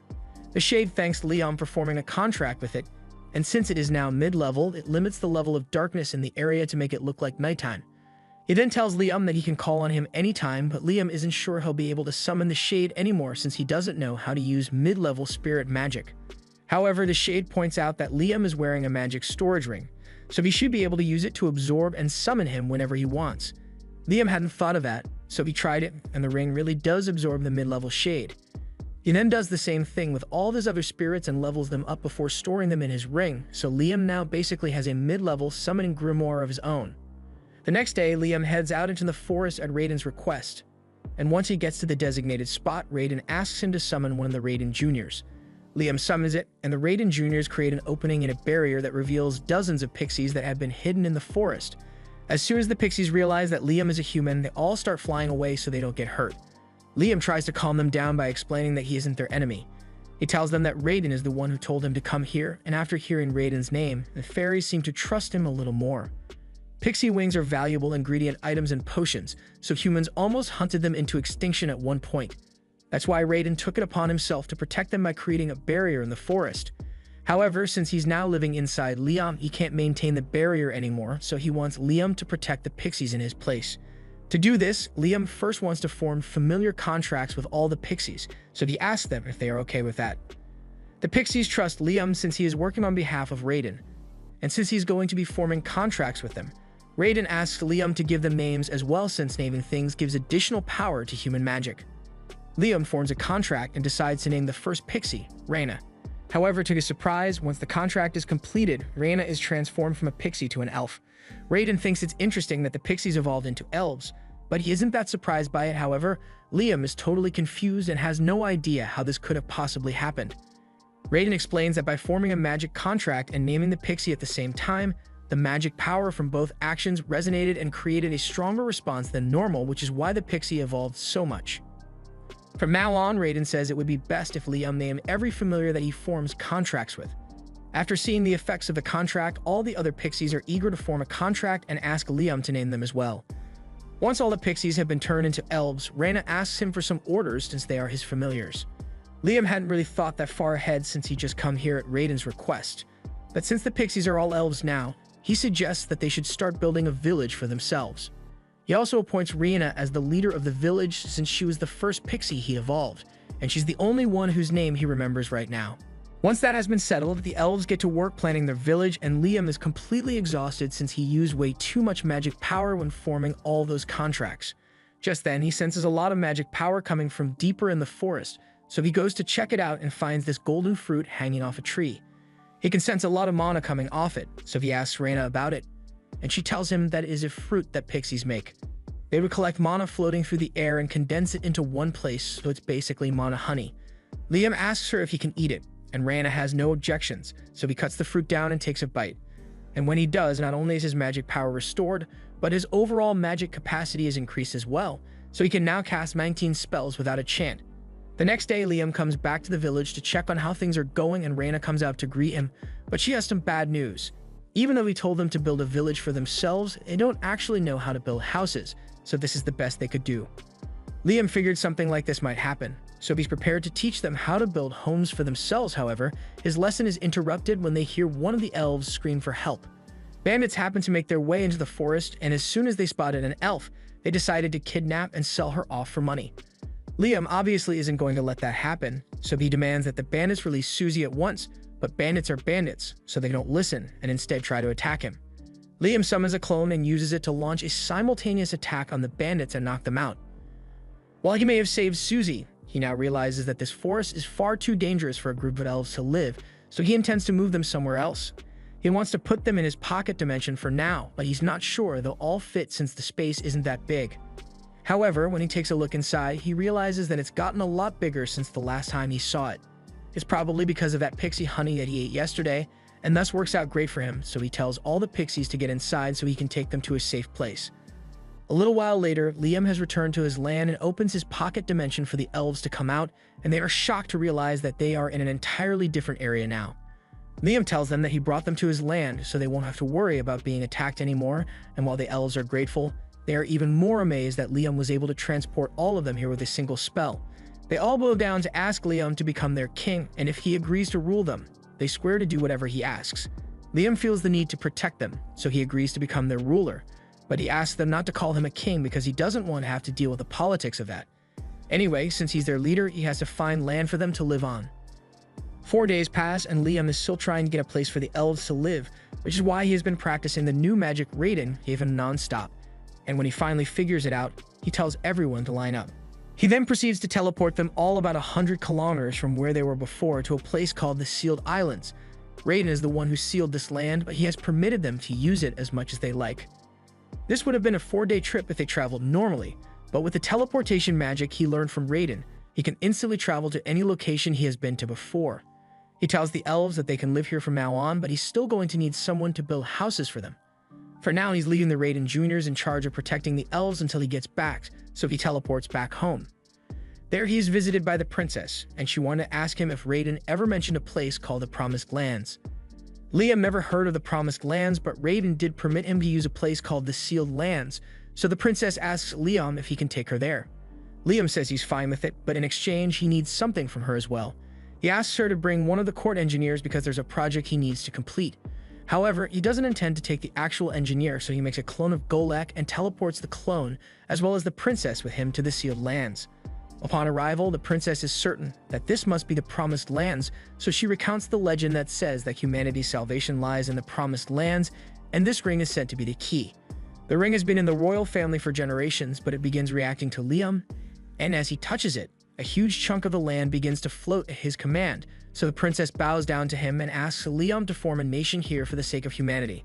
The shade thanks Liam for forming a contract with it, and since it is now mid-level, it limits the level of darkness in the area to make it look like nighttime. He then tells Liam that he can call on him anytime, but Liam isn't sure he'll be able to summon the shade anymore since he doesn't know how to use mid-level spirit magic. However, the Shade points out that Liam is wearing a magic storage ring, so he should be able to use it to absorb and summon him whenever he wants. Liam hadn't thought of that, so he tried it, and the ring really does absorb the mid-level Shade. He then does the same thing with all of his other spirits and levels them up before storing them in his ring, so Liam now basically has a mid-level summoning grimoire of his own. The next day, Liam heads out into the forest at Raiden's request, and once he gets to the designated spot, Raiden asks him to summon one of the Raiden Juniors. Liam summons it, and the Raiden Juniors create an opening in a barrier that reveals dozens of pixies that have been hidden in the forest. As soon as the pixies realize that Liam is a human, they all start flying away so they don't get hurt. Liam tries to calm them down by explaining that he isn't their enemy. He tells them that Raiden is the one who told him to come here, and after hearing Raiden's name, the fairies seem to trust him a little more. Pixie wings are valuable ingredient items and potions, so humans almost hunted them into extinction at one point. That's why Raiden took it upon himself to protect them by creating a barrier in the forest. However, since he's now living inside Liam, he can't maintain the barrier anymore, so he wants Liam to protect the pixies in his place. To do this, Liam first wants to form familiar contracts with all the pixies, so he asks them if they are okay with that. The pixies trust Liam since he is working on behalf of Raiden, and since he's going to be forming contracts with them, Raiden asks Liam to give them names as well since naming things gives additional power to human magic. Liam forms a contract and decides to name the first pixie, Reina. However, to his surprise, once the contract is completed, Reina is transformed from a pixie to an elf. Raiden thinks it's interesting that the pixies evolved into elves, but he isn't that surprised by it. However, Liam is totally confused and has no idea how this could have possibly happened. Raiden explains that by forming a magic contract and naming the pixie at the same time, the magic power from both actions resonated and created a stronger response than normal, which is why the pixie evolved so much. From now on, Raiden says it would be best if Liam named every familiar that he forms contracts with. After seeing the effects of the contract, all the other pixies are eager to form a contract and ask Liam to name them as well. Once all the pixies have been turned into elves, Reina asks him for some orders since they are his familiars. Liam hadn't really thought that far ahead since he just come here at Raiden's request, but since the pixies are all elves now, he suggests that they should start building a village for themselves. He also appoints Reina as the leader of the village since she was the first pixie he evolved, and she's the only one whose name he remembers right now. Once that has been settled, the elves get to work planning their village, and Liam is completely exhausted since he used way too much magic power when forming all those contracts. Just then, he senses a lot of magic power coming from deeper in the forest, so he goes to check it out and finds this golden fruit hanging off a tree. He can sense a lot of mana coming off it, so he asks Reina about it, and she tells him that it is a fruit that pixies make. They would collect mana floating through the air and condense it into one place, so it's basically mana honey. Liam asks her if he can eat it, and Reina has no objections, so he cuts the fruit down and takes a bite. And when he does, not only is his magic power restored, but his overall magic capacity is increased as well, so he can now cast 19 spells without a chant. The next day, Liam comes back to the village to check on how things are going, and Reina comes out to greet him, but she has some bad news. Even though he told them to build a village for themselves, they don't actually know how to build houses, so this is the best they could do. Liam figured something like this might happen, so he's prepared to teach them how to build homes for themselves. However, his lesson is interrupted when they hear one of the elves scream for help. Bandits happen to make their way into the forest, and as soon as they spotted an elf, they decided to kidnap and sell her off for money. Liam obviously isn't going to let that happen, so he demands that the bandits release Susie at once, but bandits are bandits, so they don't listen and instead try to attack him. Liam summons a clone and uses it to launch a simultaneous attack on the bandits and knock them out. While he may have saved Susie, he now realizes that this forest is far too dangerous for a group of elves to live, so he intends to move them somewhere else. He wants to put them in his pocket dimension for now, but he's not sure they'll all fit since the space isn't that big. However, when he takes a look inside, he realizes that it's gotten a lot bigger since the last time he saw it. It's probably because of that pixie honey that he ate yesterday, and thus works out great for him, so he tells all the pixies to get inside so he can take them to a safe place. A little while later, Liam has returned to his land and opens his pocket dimension for the elves to come out, and they are shocked to realize that they are in an entirely different area now. Liam tells them that he brought them to his land so they won't have to worry about being attacked anymore, and while the elves are grateful, they are even more amazed that Liam was able to transport all of them here with a single spell. They all bow down to ask Liam to become their king, and if he agrees to rule them, they swear to do whatever he asks. Liam feels the need to protect them, so he agrees to become their ruler, but he asks them not to call him a king because he doesn't want to have to deal with the politics of that. Anyway, since he's their leader, he has to find land for them to live on. 4 days pass and Liam is still trying to get a place for the elves to live, which is why he has been practicing the new magic Raiden gave him non-stop. And when he finally figures it out, he tells everyone to line up. He then proceeds to teleport them all about 100 kilometers from where they were before to a place called the Sealed Islands. Raiden is the one who sealed this land, but he has permitted them to use it as much as they like. This would have been a 4-day trip if they traveled normally, but with the teleportation magic he learned from Raiden, he can instantly travel to any location he has been to before. He tells the elves that they can live here from now on, but he's still going to need someone to build houses for them. For now, he's leaving the Raiden Jr.'s in charge of protecting the elves until he gets back, so he teleports back home. There he is visited by the princess, and she wanted to ask him if Raiden ever mentioned a place called the Promised Lands. Liam never heard of the Promised Lands, but Raiden did permit him to use a place called the Sealed Lands, so the princess asks Liam if he can take her there. Liam says he's fine with it, but in exchange, he needs something from her as well. He asks her to bring one of the court engineers because there's a project he needs to complete. However, he doesn't intend to take the actual engineer, so he makes a clone of Golek and teleports the clone, as well as the princess with him to the Sealed Lands. Upon arrival, the princess is certain that this must be the Promised Lands, so she recounts the legend that says that humanity's salvation lies in the Promised Lands, and this ring is said to be the key. The ring has been in the royal family for generations, but it begins reacting to Liam, and as he touches it, a huge chunk of the land begins to float at his command, so the princess bows down to him and asks Liam to form a nation here for the sake of humanity.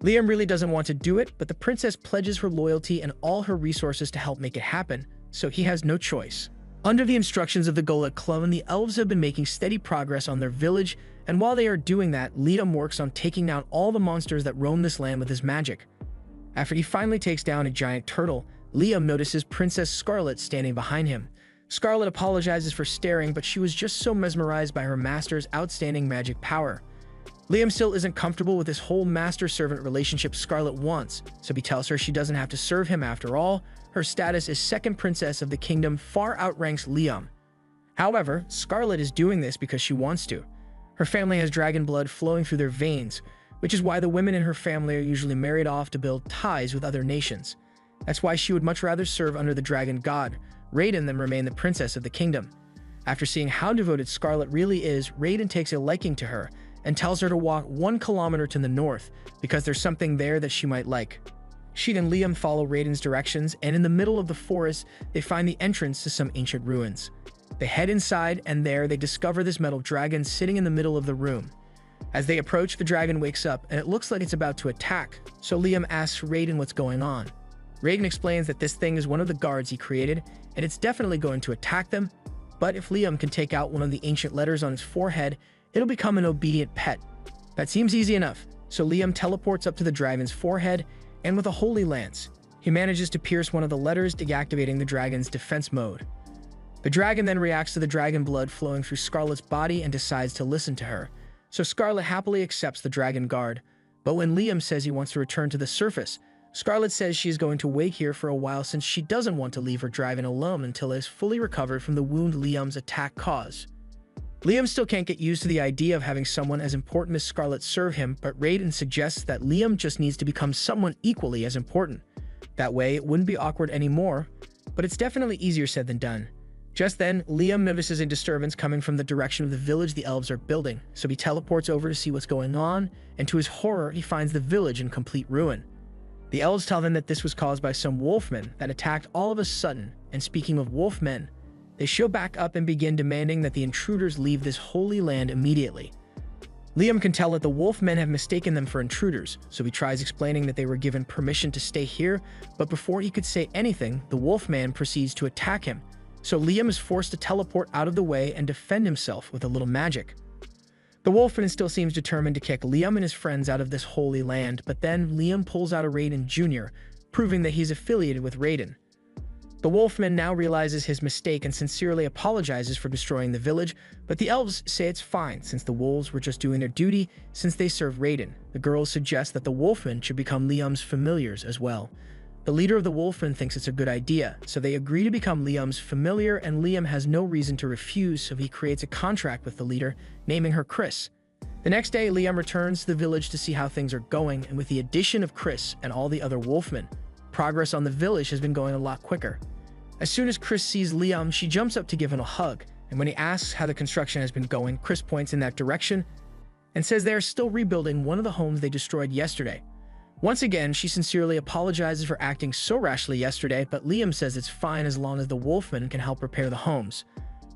Liam really doesn't want to do it, but the princess pledges her loyalty and all her resources to help make it happen, so he has no choice. Under the instructions of the Golek clone, the elves have been making steady progress on their village, and while they are doing that, Liam works on taking down all the monsters that roam this land with his magic. After he finally takes down a giant turtle, Liam notices Princess Scarlet standing behind him. Scarlet apologizes for staring, but she was just so mesmerized by her master's outstanding magic power. Liam still isn't comfortable with this whole master-servant relationship Scarlet wants, so he tells her she doesn't have to serve him after all. Her status as second princess of the kingdom far outranks Liam. However, Scarlet is doing this because she wants to. Her family has dragon blood flowing through their veins, which is why the women in her family are usually married off to build ties with other nations. That's why she would much rather serve under the dragon god, Raiden, than remain the princess of the kingdom. After seeing how devoted Scarlet really is, Raiden takes a liking to her and tells her to walk 1 kilometer to the north because there's something there that she might like. She and Liam follow Raiden's directions, and in the middle of the forest, they find the entrance to some ancient ruins. They head inside, and there they discover this metal dragon sitting in the middle of the room. As they approach, the dragon wakes up, and it looks like it's about to attack, so Liam asks Raiden what's going on. Raiden explains that this thing is one of the guards he created, and it's definitely going to attack them, but if Liam can take out one of the ancient letters on his forehead, it'll become an obedient pet. That seems easy enough, so Liam teleports up to the dragon's forehead, and with a holy lance, he manages to pierce one of the letters, deactivating the dragon's defense mode. The dragon then reacts to the dragon blood flowing through Scarlet's body and decides to listen to her, so Scarlet happily accepts the dragon guard. But when Liam says he wants to return to the surface, Scarlet says she is going to wait here for a while since she doesn't want to leave her dragon alone until it is fully recovered from the wound Liam's attack caused. Liam still can't get used to the idea of having someone as important as Scarlet serve him, but Raiden suggests that Liam just needs to become someone equally as important. That way, it wouldn't be awkward anymore, but it's definitely easier said than done. Just then, Liam notices a disturbance coming from the direction of the village the elves are building, so he teleports over to see what's going on, and to his horror, he finds the village in complete ruin. The elves tell them that this was caused by some wolfmen that attacked all of a sudden, and speaking of wolfmen, they show back up and begin demanding that the intruders leave this holy land immediately. Liam can tell that the wolfmen have mistaken them for intruders, so he tries explaining that they were given permission to stay here, but before he could say anything, the wolfman proceeds to attack him, so Liam is forced to teleport out of the way and defend himself with a little magic. The wolfman still seems determined to kick Liam and his friends out of this holy land, but then Liam pulls out a Raiden Jr., proving that he's affiliated with Raiden. The wolfman now realizes his mistake and sincerely apologizes for destroying the village, but the elves say it's fine since the wolves were just doing their duty since they serve Raiden. The girls suggest that the wolfmen should become Liam's familiars as well. The leader of the wolfmen thinks it's a good idea, so they agree to become Liam's familiar, and Liam has no reason to refuse, so he creates a contract with the leader, naming her Chris. The next day, Liam returns to the village to see how things are going, and with the addition of Chris and all the other wolfmen, progress on the village has been going a lot quicker. As soon as Chris sees Liam, she jumps up to give him a hug, And when he asks how the construction has been going, Chris points in that direction and says they are still rebuilding one of the homes they destroyed yesterday. Once again, she sincerely apologizes for acting so rashly yesterday, but Liam says it's fine as long as the Wolfman can help repair the homes.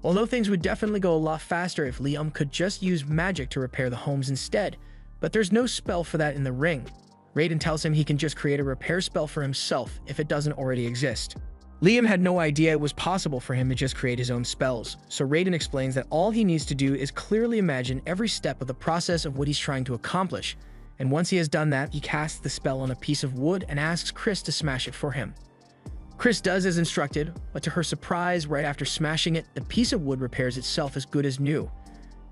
Although things would definitely go a lot faster if Liam could just use magic to repair the homes instead, but there's no spell for that in the ring. Raiden tells him he can just create a repair spell for himself if it doesn't already exist. Liam had no idea it was possible for him to just create his own spells, so Raiden explains that all he needs to do is clearly imagine every step of the process of what he's trying to accomplish, and once he has done that, he casts the spell on a piece of wood and asks Chris to smash it for him. Chris does as instructed, but to her surprise, right after smashing it, the piece of wood repairs itself as good as new.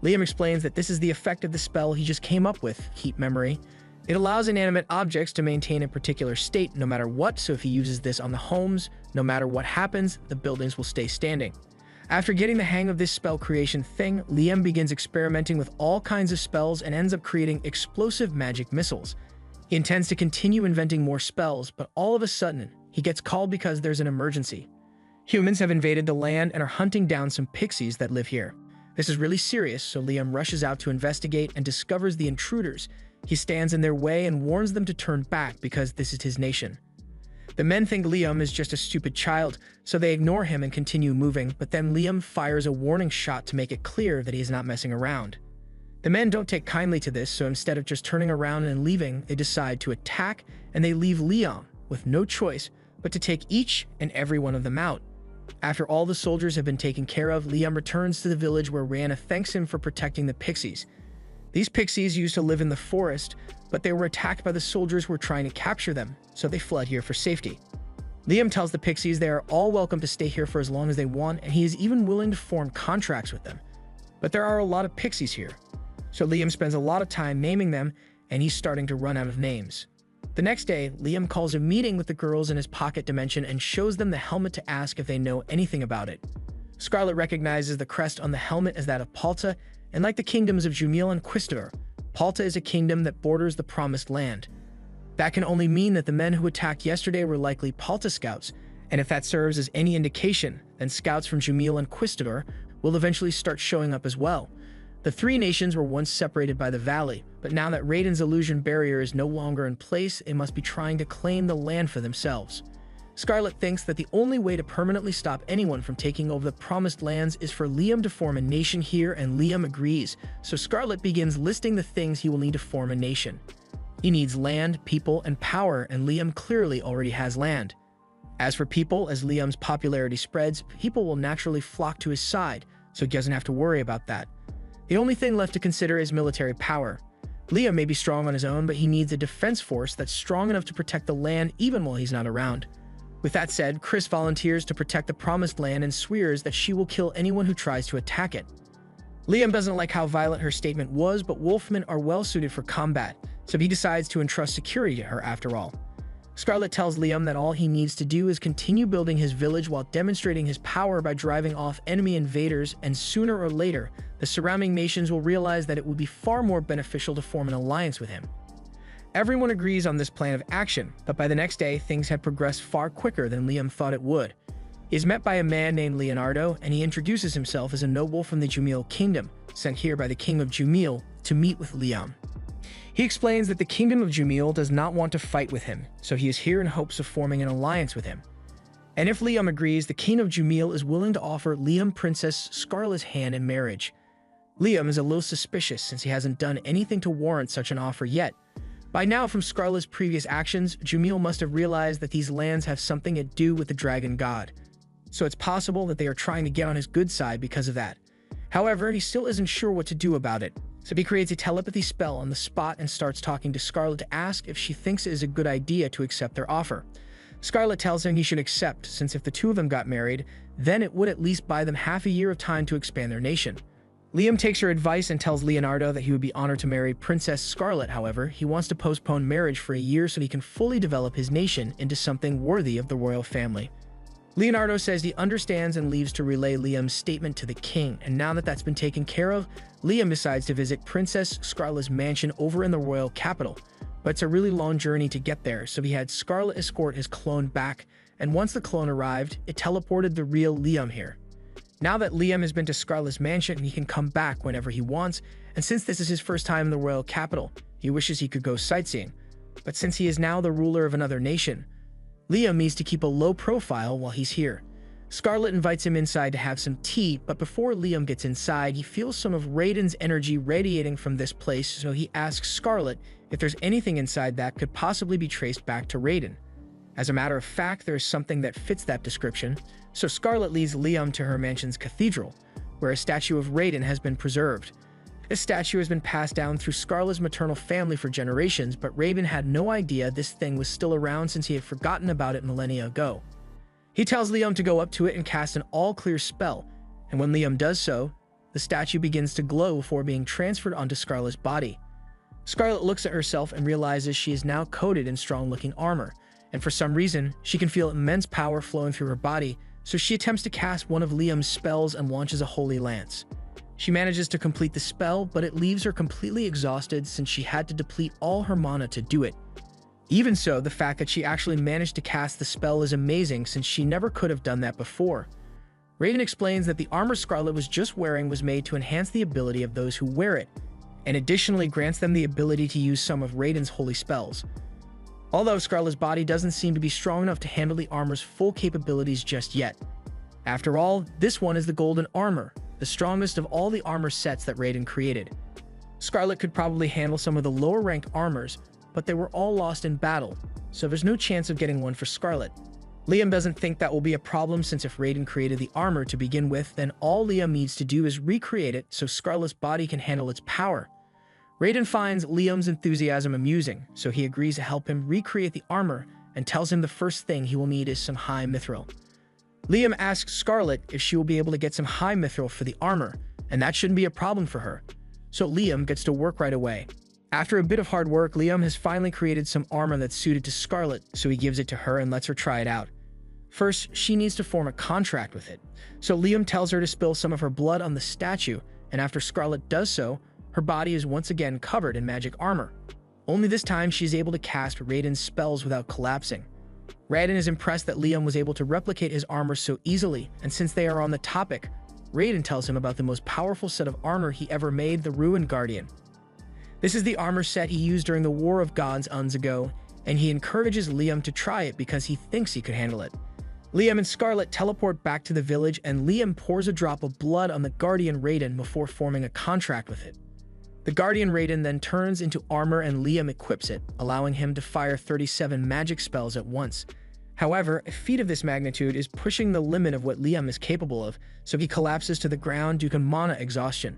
Liam explains that this is the effect of the spell he just came up with, Keep Memory. It allows inanimate objects to maintain a particular state no matter what, so if he uses this on the homes, no matter what happens, the buildings will stay standing. After getting the hang of this spell creation thing, Liam begins experimenting with all kinds of spells and ends up creating explosive magic missiles. He intends to continue inventing more spells, but all of a sudden, he gets called because there's an emergency. Humans have invaded the land and are hunting down some pixies that live here. This is really serious, so Liam rushes out to investigate and discovers the intruders. He stands in their way and warns them to turn back because this is his nation. The men think Liam is just a stupid child, so they ignore him and continue moving, but then Liam fires a warning shot to make it clear that he is not messing around. The men don't take kindly to this, so instead of just turning around and leaving, they decide to attack, and they leave Liam with no choice but to take each and every one of them out. After all the soldiers have been taken care of, Liam returns to the village where Rihanna thanks him for protecting the pixies. These pixies used to live in the forest, but they were attacked by the soldiers who were trying to capture them, so they fled here for safety. Liam tells the pixies they are all welcome to stay here for as long as they want, and he is even willing to form contracts with them. But there are a lot of pixies here, so Liam spends a lot of time naming them, and he's starting to run out of names. The next day, Liam calls a meeting with the girls in his pocket dimension and shows them the helmet to ask if they know anything about it. Scarlet recognizes the crest on the helmet as that of Palta, and like the kingdoms of Jumiel and Quistador, Palta is a kingdom that borders the Promised Land. That can only mean that the men who attacked yesterday were likely Palta scouts, and if that serves as any indication, then scouts from Jumiel and Quistador will eventually start showing up as well. The three nations were once separated by the valley, but now that Raiden's illusion barrier is no longer in place, they must be trying to claim the land for themselves. Scarlet thinks that the only way to permanently stop anyone from taking over the Promised Lands is for Liam to form a nation here, and Liam agrees, so Scarlet begins listing the things he will need to form a nation. He needs land, people, and power, and Liam clearly already has land. As for people, as Liam's popularity spreads, people will naturally flock to his side, so he doesn't have to worry about that. The only thing left to consider is military power. Liam may be strong on his own, but he needs a defense force that's strong enough to protect the land even while he's not around. With that said, Chris volunteers to protect the Promised Land and swears that she will kill anyone who tries to attack it. Liam doesn't like how violent her statement was, but Wolfmen are well suited for combat, so he decides to entrust security to her after all. Scarlet tells Liam that all he needs to do is continue building his village while demonstrating his power by driving off enemy invaders, and sooner or later, the surrounding nations will realize that it would be far more beneficial to form an alliance with him. Everyone agrees on this plan of action, but by the next day, things had progressed far quicker than Liam thought it would. He is met by a man named Leonardo, and he introduces himself as a noble from the Jumiel Kingdom, sent here by the King of Jumiel to meet with Liam. He explains that the Kingdom of Jumiel does not want to fight with him, so he is here in hopes of forming an alliance with him. And if Liam agrees, the King of Jumiel is willing to offer Liam Princess Scarlet's hand in marriage. Liam is a little suspicious since he hasn't done anything to warrant such an offer yet. By now, from Scarlet's previous actions, Jumiel must have realized that these lands have something to do with the Dragon God, so it's possible that they are trying to get on his good side because of that. However, he still isn't sure what to do about it, so he creates a telepathy spell on the spot and starts talking to Scarlet to ask if she thinks it is a good idea to accept their offer. Scarlet tells him he should accept, since if the two of them got married, then it would at least buy them half a year of time to expand their nation. Liam takes her advice and tells Leonardo that he would be honored to marry Princess Scarlet. However, he wants to postpone marriage for a year so he can fully develop his nation into something worthy of the royal family. Leonardo says he understands and leaves to relay Liam's statement to the king, and now that that's been taken care of, Liam decides to visit Princess Scarlet's mansion over in the royal capital. But it's a really long journey to get there, so he had Scarlet escort his clone back, and once the clone arrived, it teleported the real Liam here. Now that Liam has been to Scarlet's mansion, he can come back whenever he wants, and since this is his first time in the royal capital, he wishes he could go sightseeing. But since he is now the ruler of another nation, Liam needs to keep a low profile while he's here. Scarlet invites him inside to have some tea, but before Liam gets inside, he feels some of Raiden's energy radiating from this place, so he asks Scarlet if there's anything inside that could possibly be traced back to Raiden. As a matter of fact, there is something that fits that description, so Scarlet leads Liam to her mansion's cathedral, where a statue of Raiden has been preserved. This statue has been passed down through Scarlet's maternal family for generations, but Raiden had no idea this thing was still around since he had forgotten about it millennia ago. He tells Liam to go up to it and cast an all-clear spell, and when Liam does so, the statue begins to glow before being transferred onto Scarlet's body. Scarlet looks at herself and realizes she is now coated in strong-looking armor, and for some reason, she can feel immense power flowing through her body, so she attempts to cast one of Liam's spells and launches a holy lance. She manages to complete the spell, but it leaves her completely exhausted since she had to deplete all her mana to do it. Even so, the fact that she actually managed to cast the spell is amazing since she never could have done that before. Raiden explains that the armor Scarlet was just wearing was made to enhance the ability of those who wear it, and additionally grants them the ability to use some of Raiden's holy spells. Although Scarlet's body doesn't seem to be strong enough to handle the armor's full capabilities just yet. After all, this one is the golden armor, the strongest of all the armor sets that Raiden created. Scarlet could probably handle some of the lower rank armors, but they were all lost in battle, so there's no chance of getting one for Scarlet. Liam doesn't think that will be a problem since if Raiden created the armor to begin with, then all Liam needs to do is recreate it so Scarlet's body can handle its power. Raiden finds Liam's enthusiasm amusing, so he agrees to help him recreate the armor and tells him the first thing he will need is some high mithril. Liam asks Scarlet if she will be able to get some high mithril for the armor, and that shouldn't be a problem for her, so Liam gets to work right away. After a bit of hard work, Liam has finally created some armor that's suited to Scarlet, so he gives it to her and lets her try it out. First, she needs to form a contract with it, so Liam tells her to spill some of her blood on the statue, and after Scarlet does so, her body is once again covered in magic armor. Only this time she is able to cast Raiden's spells without collapsing. Raiden is impressed that Liam was able to replicate his armor so easily, and since they are on the topic, Raiden tells him about the most powerful set of armor he ever made, the Ruined Guardian. This is the armor set he used during the War of Gods eons ago, and he encourages Liam to try it because he thinks he could handle it. Liam and Scarlet teleport back to the village, and Liam pours a drop of blood on the Guardian Raiden before forming a contract with it. The Guardian Raiden then turns into armor and Liam equips it, allowing him to fire 37 magic spells at once. However, a feat of this magnitude is pushing the limit of what Liam is capable of, so he collapses to the ground due to mana exhaustion.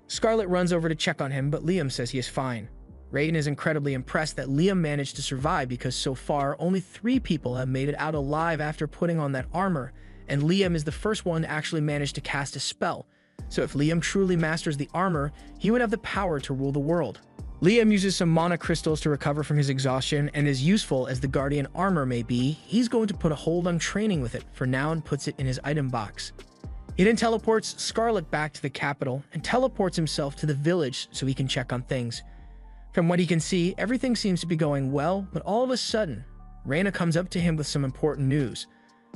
Scarlet runs over to check on him, but Liam says he is fine. Raiden is incredibly impressed that Liam managed to survive because so far, only 3 people have made it out alive after putting on that armor, and Liam is the first one to actually manage to cast a spell. So if Liam truly masters the armor, he would have the power to rule the world. Liam uses some mana crystals to recover from his exhaustion, and as useful as the Guardian armor may be, he's going to put a hold on training with it for now and puts it in his item box. He then teleports Scarlet back to the capital and teleports himself to the village so he can check on things. From what he can see, everything seems to be going well, but all of a sudden, Reina comes up to him with some important news.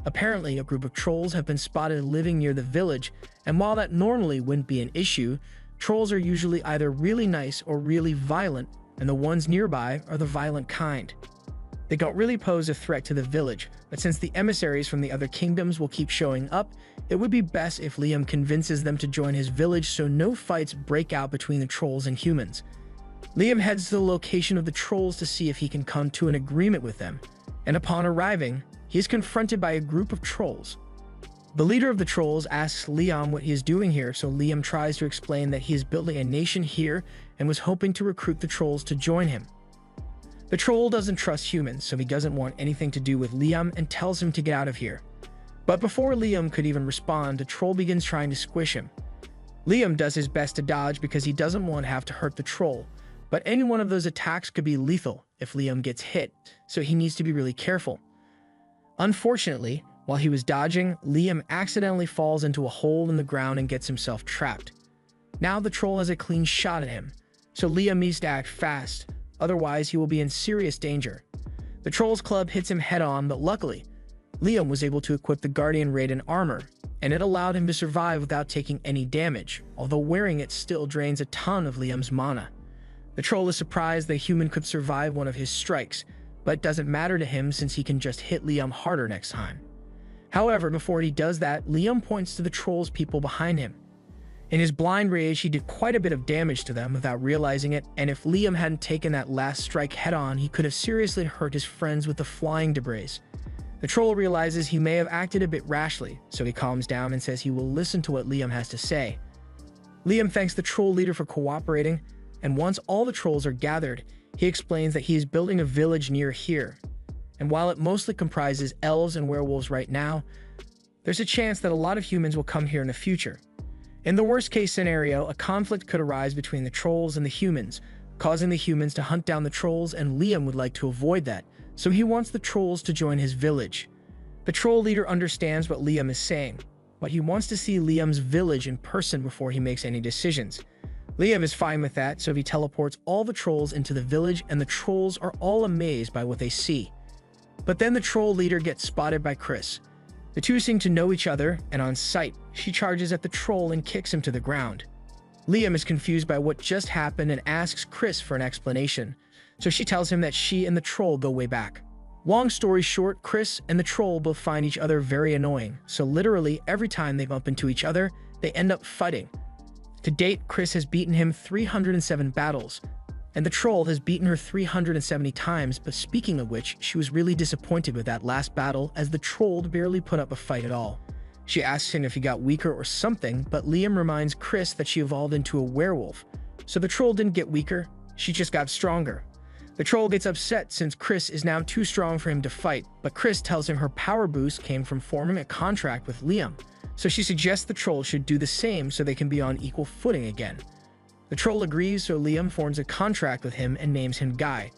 Apparently, a group of trolls have been spotted living near the village, and while that normally wouldn't be an issue, trolls are usually either really nice or really violent, and the ones nearby are the violent kind. They don't really pose a threat to the village, but since the emissaries from the other kingdoms will keep showing up, it would be best if Liam convinces them to join his village so no fights break out between the trolls and humans. Liam heads to the location of the trolls to see if he can come to an agreement with them, and upon arriving, he is confronted by a group of trolls. The leader of the trolls asks Liam what he is doing here, so Liam tries to explain that he is building a nation here and was hoping to recruit the trolls to join him. The troll doesn't trust humans, so he doesn't want anything to do with Liam and tells him to get out of here. But before Liam could even respond, the troll begins trying to squish him. Liam does his best to dodge because he doesn't want to have to hurt the troll, but any one of those attacks could be lethal if Liam gets hit, so he needs to be really careful. Unfortunately, while he was dodging, Liam accidentally falls into a hole in the ground and gets himself trapped. Now the troll has a clean shot at him, so Liam needs to act fast, otherwise he will be in serious danger. The troll's club hits him head-on, but luckily, Liam was able to equip the Guardian Raiden armor, and it allowed him to survive without taking any damage, although wearing it still drains a ton of Liam's mana. The troll is surprised that a human could survive one of his strikes, but it doesn't matter to him since he can just hit Liam harder next time. However, before he does that, Liam points to the troll's people behind him. In his blind rage, he did quite a bit of damage to them without realizing it, and if Liam hadn't taken that last strike head-on, he could have seriously hurt his friends with the flying debris. The troll realizes he may have acted a bit rashly, so he calms down and says he will listen to what Liam has to say. Liam thanks the troll leader for cooperating, and once all the trolls are gathered, he explains that he is building a village near here. And while it mostly comprises elves and werewolves right now, there's a chance that a lot of humans will come here in the future. In the worst-case scenario, a conflict could arise between the trolls and the humans, causing the humans to hunt down the trolls, and Liam would like to avoid that, so he wants the trolls to join his village. The troll leader understands what Liam is saying, but he wants to see Liam's village in person before he makes any decisions. Liam is fine with that, so he teleports all the trolls into the village, and the trolls are all amazed by what they see. But then the troll leader gets spotted by Chris. The two seem to know each other, and on sight, she charges at the troll and kicks him to the ground. Liam is confused by what just happened and asks Chris for an explanation, so she tells him that she and the troll go way back. Long story short, Chris and the troll both find each other very annoying, so literally every time they bump into each other, they end up fighting. To date, Chris has beaten him 307 battles, and the troll has beaten her 370 times, but speaking of which, she was really disappointed with that last battle as the troll barely put up a fight at all. She asks him if he got weaker or something, but Liam reminds Chris that she evolved into a werewolf, so the troll didn't get weaker, she just got stronger. The troll gets upset since Chris is now too strong for him to fight, but Chris tells him her power boost came from forming a contract with Liam, so she suggests the troll should do the same so they can be on equal footing again. The troll agrees, so Liam forms a contract with him and names him Guy.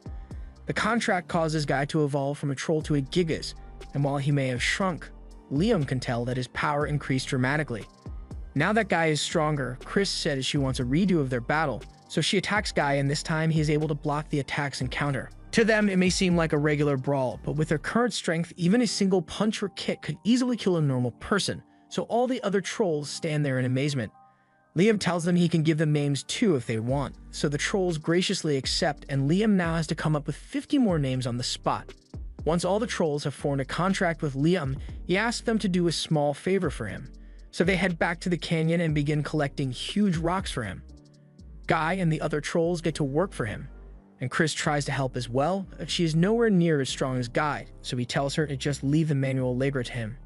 The contract causes Guy to evolve from a troll to a Gigas, and while he may have shrunk, Liam can tell that his power increased dramatically. Now that Guy is stronger, Chris says she wants a redo of their battle, so she attacks Guy, and this time he is able to block the attacks and counter. To them, it may seem like a regular brawl, but with their current strength, even a single punch or kick could easily kill a normal person, so all the other trolls stand there in amazement. Liam tells them he can give them names too if they want, so the trolls graciously accept, and Liam now has to come up with 50 more names on the spot. Once all the trolls have formed a contract with Liam, he asks them to do a small favor for him, so they head back to the canyon and begin collecting huge rocks for him. Guy and the other trolls get to work for him, and Chris tries to help as well, but she is nowhere near as strong as Guy, so he tells her to just leave the manual labor to him.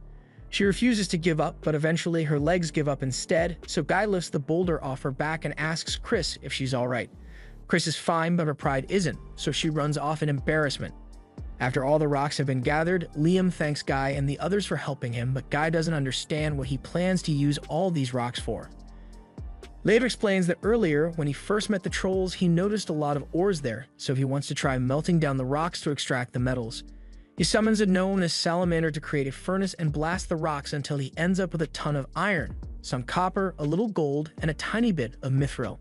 She refuses to give up, but eventually her legs give up instead, so Guy lifts the boulder off her back and asks Chris if she's alright. Chris is fine, but her pride isn't, so she runs off in embarrassment. After all the rocks have been gathered, Liam thanks Guy and the others for helping him, but Guy doesn't understand what he plans to use all these rocks for. Liam explains that earlier, when he first met the trolls, he noticed a lot of ores there, so he wants to try melting down the rocks to extract the metals. He summons a gnome as salamander to create a furnace and blast the rocks until he ends up with a ton of iron, some copper, a little gold, and a tiny bit of mithril.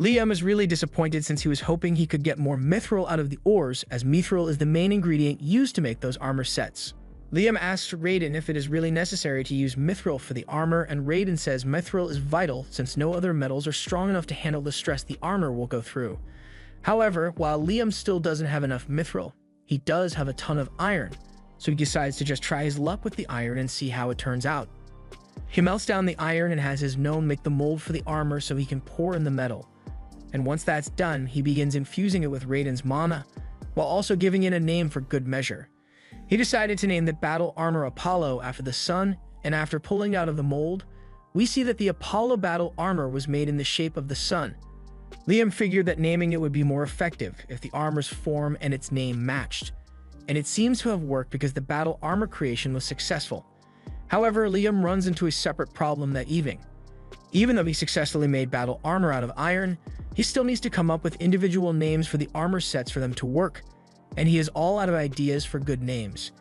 Liam is really disappointed since he was hoping he could get more mithril out of the ores, as mithril is the main ingredient used to make those armor sets. Liam asks Raiden if it is really necessary to use mithril for the armor, and Raiden says mithril is vital since no other metals are strong enough to handle the stress the armor will go through. However, while Liam still doesn't have enough mithril, he does have a ton of iron, so he decides to just try his luck with the iron and see how it turns out. He melts down the iron and has his gnome make the mold for the armor so he can pour in the metal. And once that's done, he begins infusing it with Raiden's mana, while also giving it a name for good measure. He decided to name the battle armor Apollo after the sun, and after pulling out of the mold, we see that the Apollo battle armor was made in the shape of the sun. Liam figured that naming it would be more effective if the armor's form and its name matched, and it seems to have worked because the battle armor creation was successful. However, Liam runs into a separate problem that evening. Even though he successfully made battle armor out of iron, he still needs to come up with individual names for the armor sets for them to work, and he is all out of ideas for good names.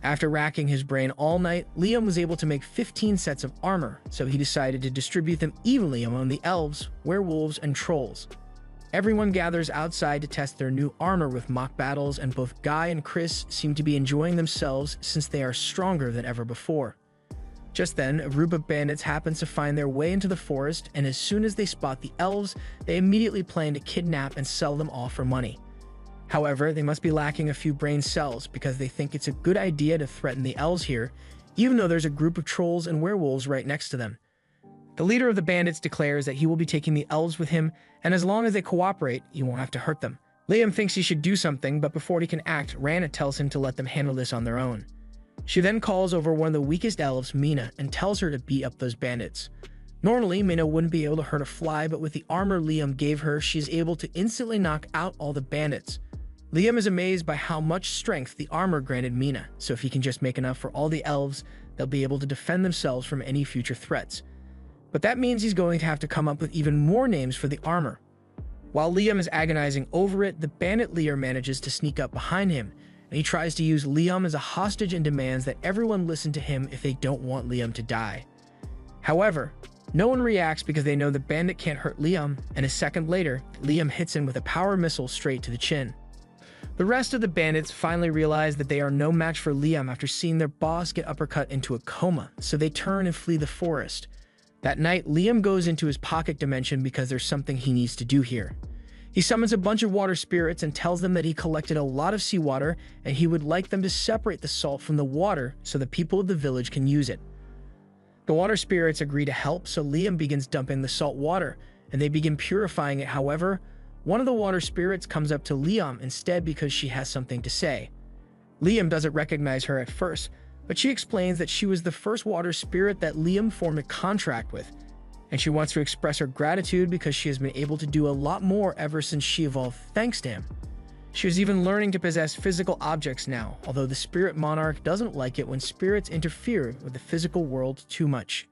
After racking his brain all night, Liam was able to make 15 sets of armor, so he decided to distribute them evenly among the elves, werewolves, and trolls. Everyone gathers outside to test their new armor with mock battles, and both Guy and Chris seem to be enjoying themselves since they are stronger than ever before. Just then, a group of bandits happens to find their way into the forest, and as soon as they spot the elves, they immediately plan to kidnap and sell them all for money. However, they must be lacking a few brain cells because they think it's a good idea to threaten the elves here, even though there's a group of trolls and werewolves right next to them. The leader of the bandits declares that he will be taking the elves with him, and as long as they cooperate, he won't have to hurt them. Liam thinks he should do something, but before he can act, Rana tells him to let them handle this on their own. She then calls over one of the weakest elves, Mina, and tells her to beat up those bandits. Normally, Mina wouldn't be able to hurt a fly, but with the armor Liam gave her, she's able to instantly knock out all the bandits. Liam is amazed by how much strength the armor granted Mina, so if he can just make enough for all the elves, they'll be able to defend themselves from any future threats. But that means he's going to have to come up with even more names for the armor. While Liam is agonizing over it, the bandit leader manages to sneak up behind him, and he tries to use Liam as a hostage and demands that everyone listen to him if they don't want Liam to die. However, no one reacts because they know the bandit can't hurt Liam, and a second later, Liam hits him with a power missile straight to the chin. The rest of the bandits finally realize that they are no match for Liam after seeing their boss get uppercut into a coma, so they turn and flee the forest. That night, Liam goes into his pocket dimension because there's something he needs to do here. He summons a bunch of water spirits and tells them that he collected a lot of seawater and he would like them to separate the salt from the water so the people of the village can use it. The water spirits agree to help, so Liam begins dumping the salt water and they begin purifying it. However, one of the water spirits comes up to Liam instead because she has something to say. Liam doesn't recognize her at first, but she explains that she was the first water spirit that Liam formed a contract with, and she wants to express her gratitude because she has been able to do a lot more ever since she evolved thanks to him. She was even learning to possess physical objects now, although the spirit monarch doesn't like it when spirits interfere with the physical world too much.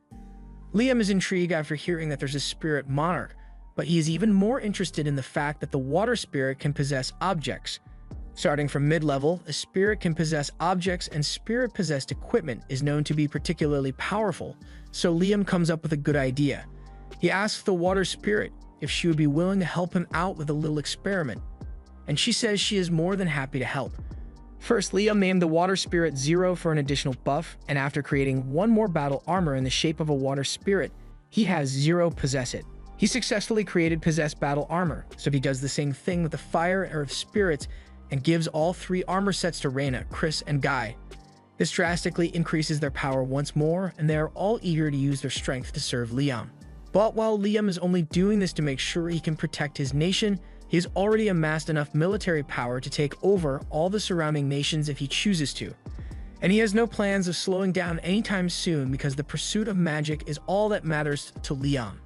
Liam is intrigued after hearing that there's a spirit monarch, but he is even more interested in the fact that the water spirit can possess objects. Starting from mid-level, a spirit can possess objects, and spirit-possessed equipment is known to be particularly powerful, so Liam comes up with a good idea. He asks the water spirit if she would be willing to help him out with a little experiment, and she says she is more than happy to help. First, Liam named the water spirit Zero for an additional buff, and after creating one more battle armor in the shape of a water spirit, he has Zero possess it. He successfully created possessed battle armor, so he does the same thing with the fire and earth spirits and gives all three armor sets to Reyna, Chris, and Guy. This drastically increases their power once more, and they are all eager to use their strength to serve Liam. But while Liam is only doing this to make sure he can protect his nation, he has already amassed enough military power to take over all the surrounding nations if he chooses to. And he has no plans of slowing down anytime soon because the pursuit of magic is all that matters to Liam.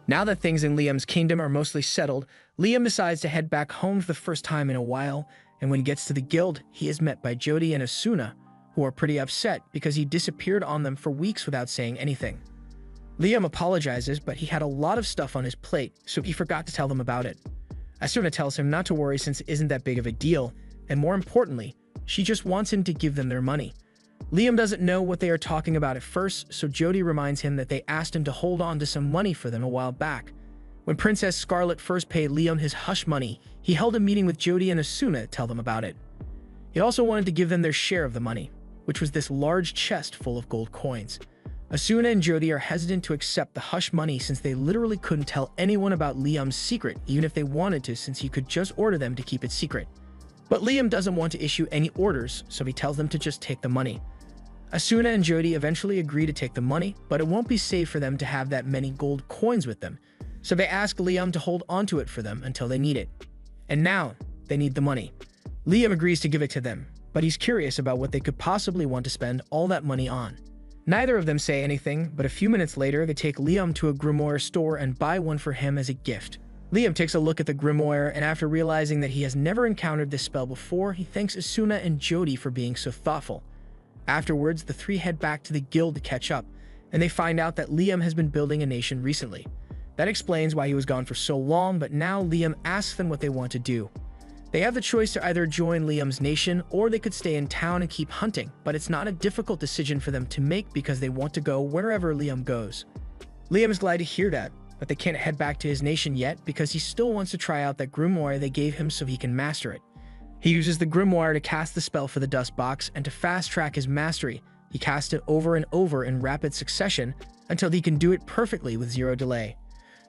Now that things in Liam's kingdom are mostly settled, Liam decides to head back home for the first time in a while, and when he gets to the guild, he is met by Jody and Asuna, who are pretty upset because he disappeared on them for weeks without saying anything. Liam apologizes, but he had a lot of stuff on his plate, so he forgot to tell them about it. Asuna tells him not to worry since it isn't that big of a deal, and more importantly, she just wants him to give them their money. Liam doesn't know what they are talking about at first, so Jody reminds him that they asked him to hold on to some money for them a while back. When Princess Scarlet first paid Liam his hush money, he held a meeting with Jody and Asuna to tell them about it. He also wanted to give them their share of the money, which was this large chest full of gold coins. Asuna and Jody are hesitant to accept the hush money since they literally couldn't tell anyone about Liam's secret, even if they wanted to, since he could just order them to keep it secret. But Liam doesn't want to issue any orders, so he tells them to just take the money. Asuna and Jody eventually agree to take the money, but it won't be safe for them to have that many gold coins with them, so they ask Liam to hold onto it for them until they need it. And now, they need the money. Liam agrees to give it to them, but he's curious about what they could possibly want to spend all that money on. Neither of them say anything, but a few minutes later, they take Liam to a grimoire store and buy one for him as a gift. Liam takes a look at the grimoire, and after realizing that he has never encountered this spell before, he thanks Asuna and Jody for being so thoughtful. Afterwards, the three head back to the guild to catch up, and they find out that Liam has been building a nation recently. That explains why he was gone for so long, but now Liam asks them what they want to do. They have the choice to either join Liam's nation or they could stay in town and keep hunting, but it's not a difficult decision for them to make because they want to go wherever Liam goes. Liam is glad to hear that, but they can't head back to his nation yet because he still wants to try out that grimoire they gave him so he can master it. He uses the grimoire to cast the spell for the dust box and to fast track his mastery, He casts it over and over in rapid succession until he can do it perfectly with zero delay.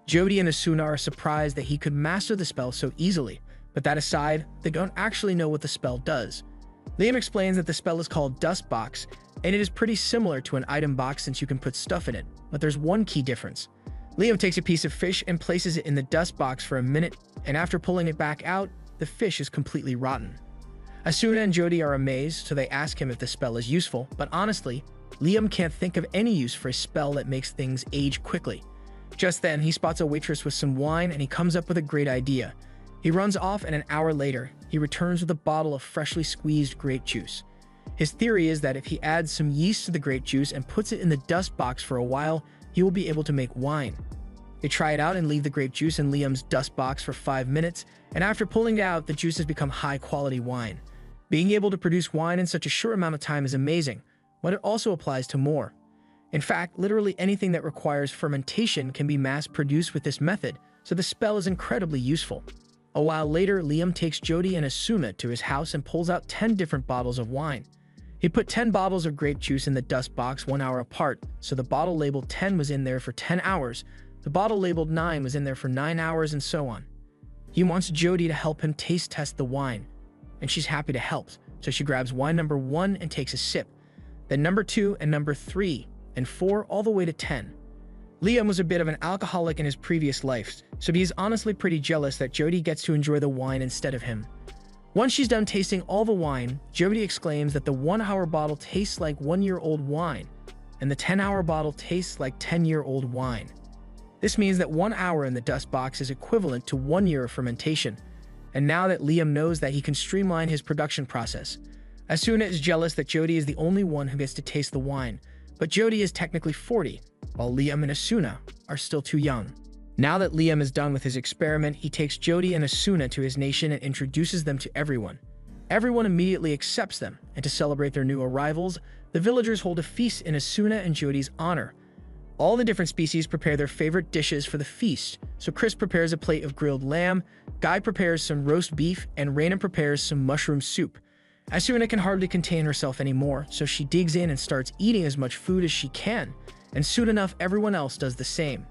Jody and Asuna are surprised that he could master the spell so easily, but that aside, they don't actually know what the spell does. Liam explains that the spell is called Dust Box, and it is pretty similar to an item box since you can put stuff in it, but there's one key difference. Liam takes a piece of fish and places it in the dust box for a minute, and after pulling it back out, the fish is completely rotten. Asuna and Jody are amazed, so they ask him if the spell is useful, but honestly, Liam can't think of any use for a spell that makes things age quickly. Just then, he spots a waitress with some wine and he comes up with a great idea. He runs off, and an hour later, he returns with a bottle of freshly squeezed grape juice. His theory is that if he adds some yeast to the grape juice and puts it in the dust box for a while, he will be able to make wine. They try it out and leave the grape juice in Liam's dust box for 5 minutes, and after pulling it out, the juice has become high-quality wine. Being able to produce wine in such a short amount of time is amazing, but it also applies to more. In fact, literally anything that requires fermentation can be mass-produced with this method, so the spell is incredibly useful. A while later, Liam takes Jody and Asuna to his house and pulls out 10 different bottles of wine. He put 10 bottles of grape juice in the dust box 1 hour apart, so the bottle labeled 10 was in there for 10 hours, the bottle labeled 9 was in there for 9 hours, and so on. He wants Jody to help him taste test the wine, and she's happy to help, so she grabs wine number 1 and takes a sip, then number 2 and number 3 and 4 all the way to 10. Liam was a bit of an alcoholic in his previous life, so he's honestly pretty jealous that Jody gets to enjoy the wine instead of him. Once she's done tasting all the wine, Jody exclaims that the 1 hour bottle tastes like 1-year-old wine, and the 10-hour bottle tastes like 10-year-old wine. This means that 1 hour in the dust box is equivalent to 1 year of fermentation, and now that Liam knows that he can streamline his production process. Asuna is jealous that Jody is the only one who gets to taste the wine, but Jody is technically 40, while Liam and Asuna are still too young. Now that Liam is done with his experiment, he takes Jody and Asuna to his nation and introduces them to everyone. Everyone immediately accepts them, and to celebrate their new arrivals, the villagers hold a feast in Asuna and Jody's honor. All the different species prepare their favorite dishes for the feast, so Chris prepares a plate of grilled lamb, Guy prepares some roast beef, and Raina prepares some mushroom soup. Asuna can hardly contain herself anymore, so she digs in and starts eating as much food as she can, and soon enough everyone else does the same.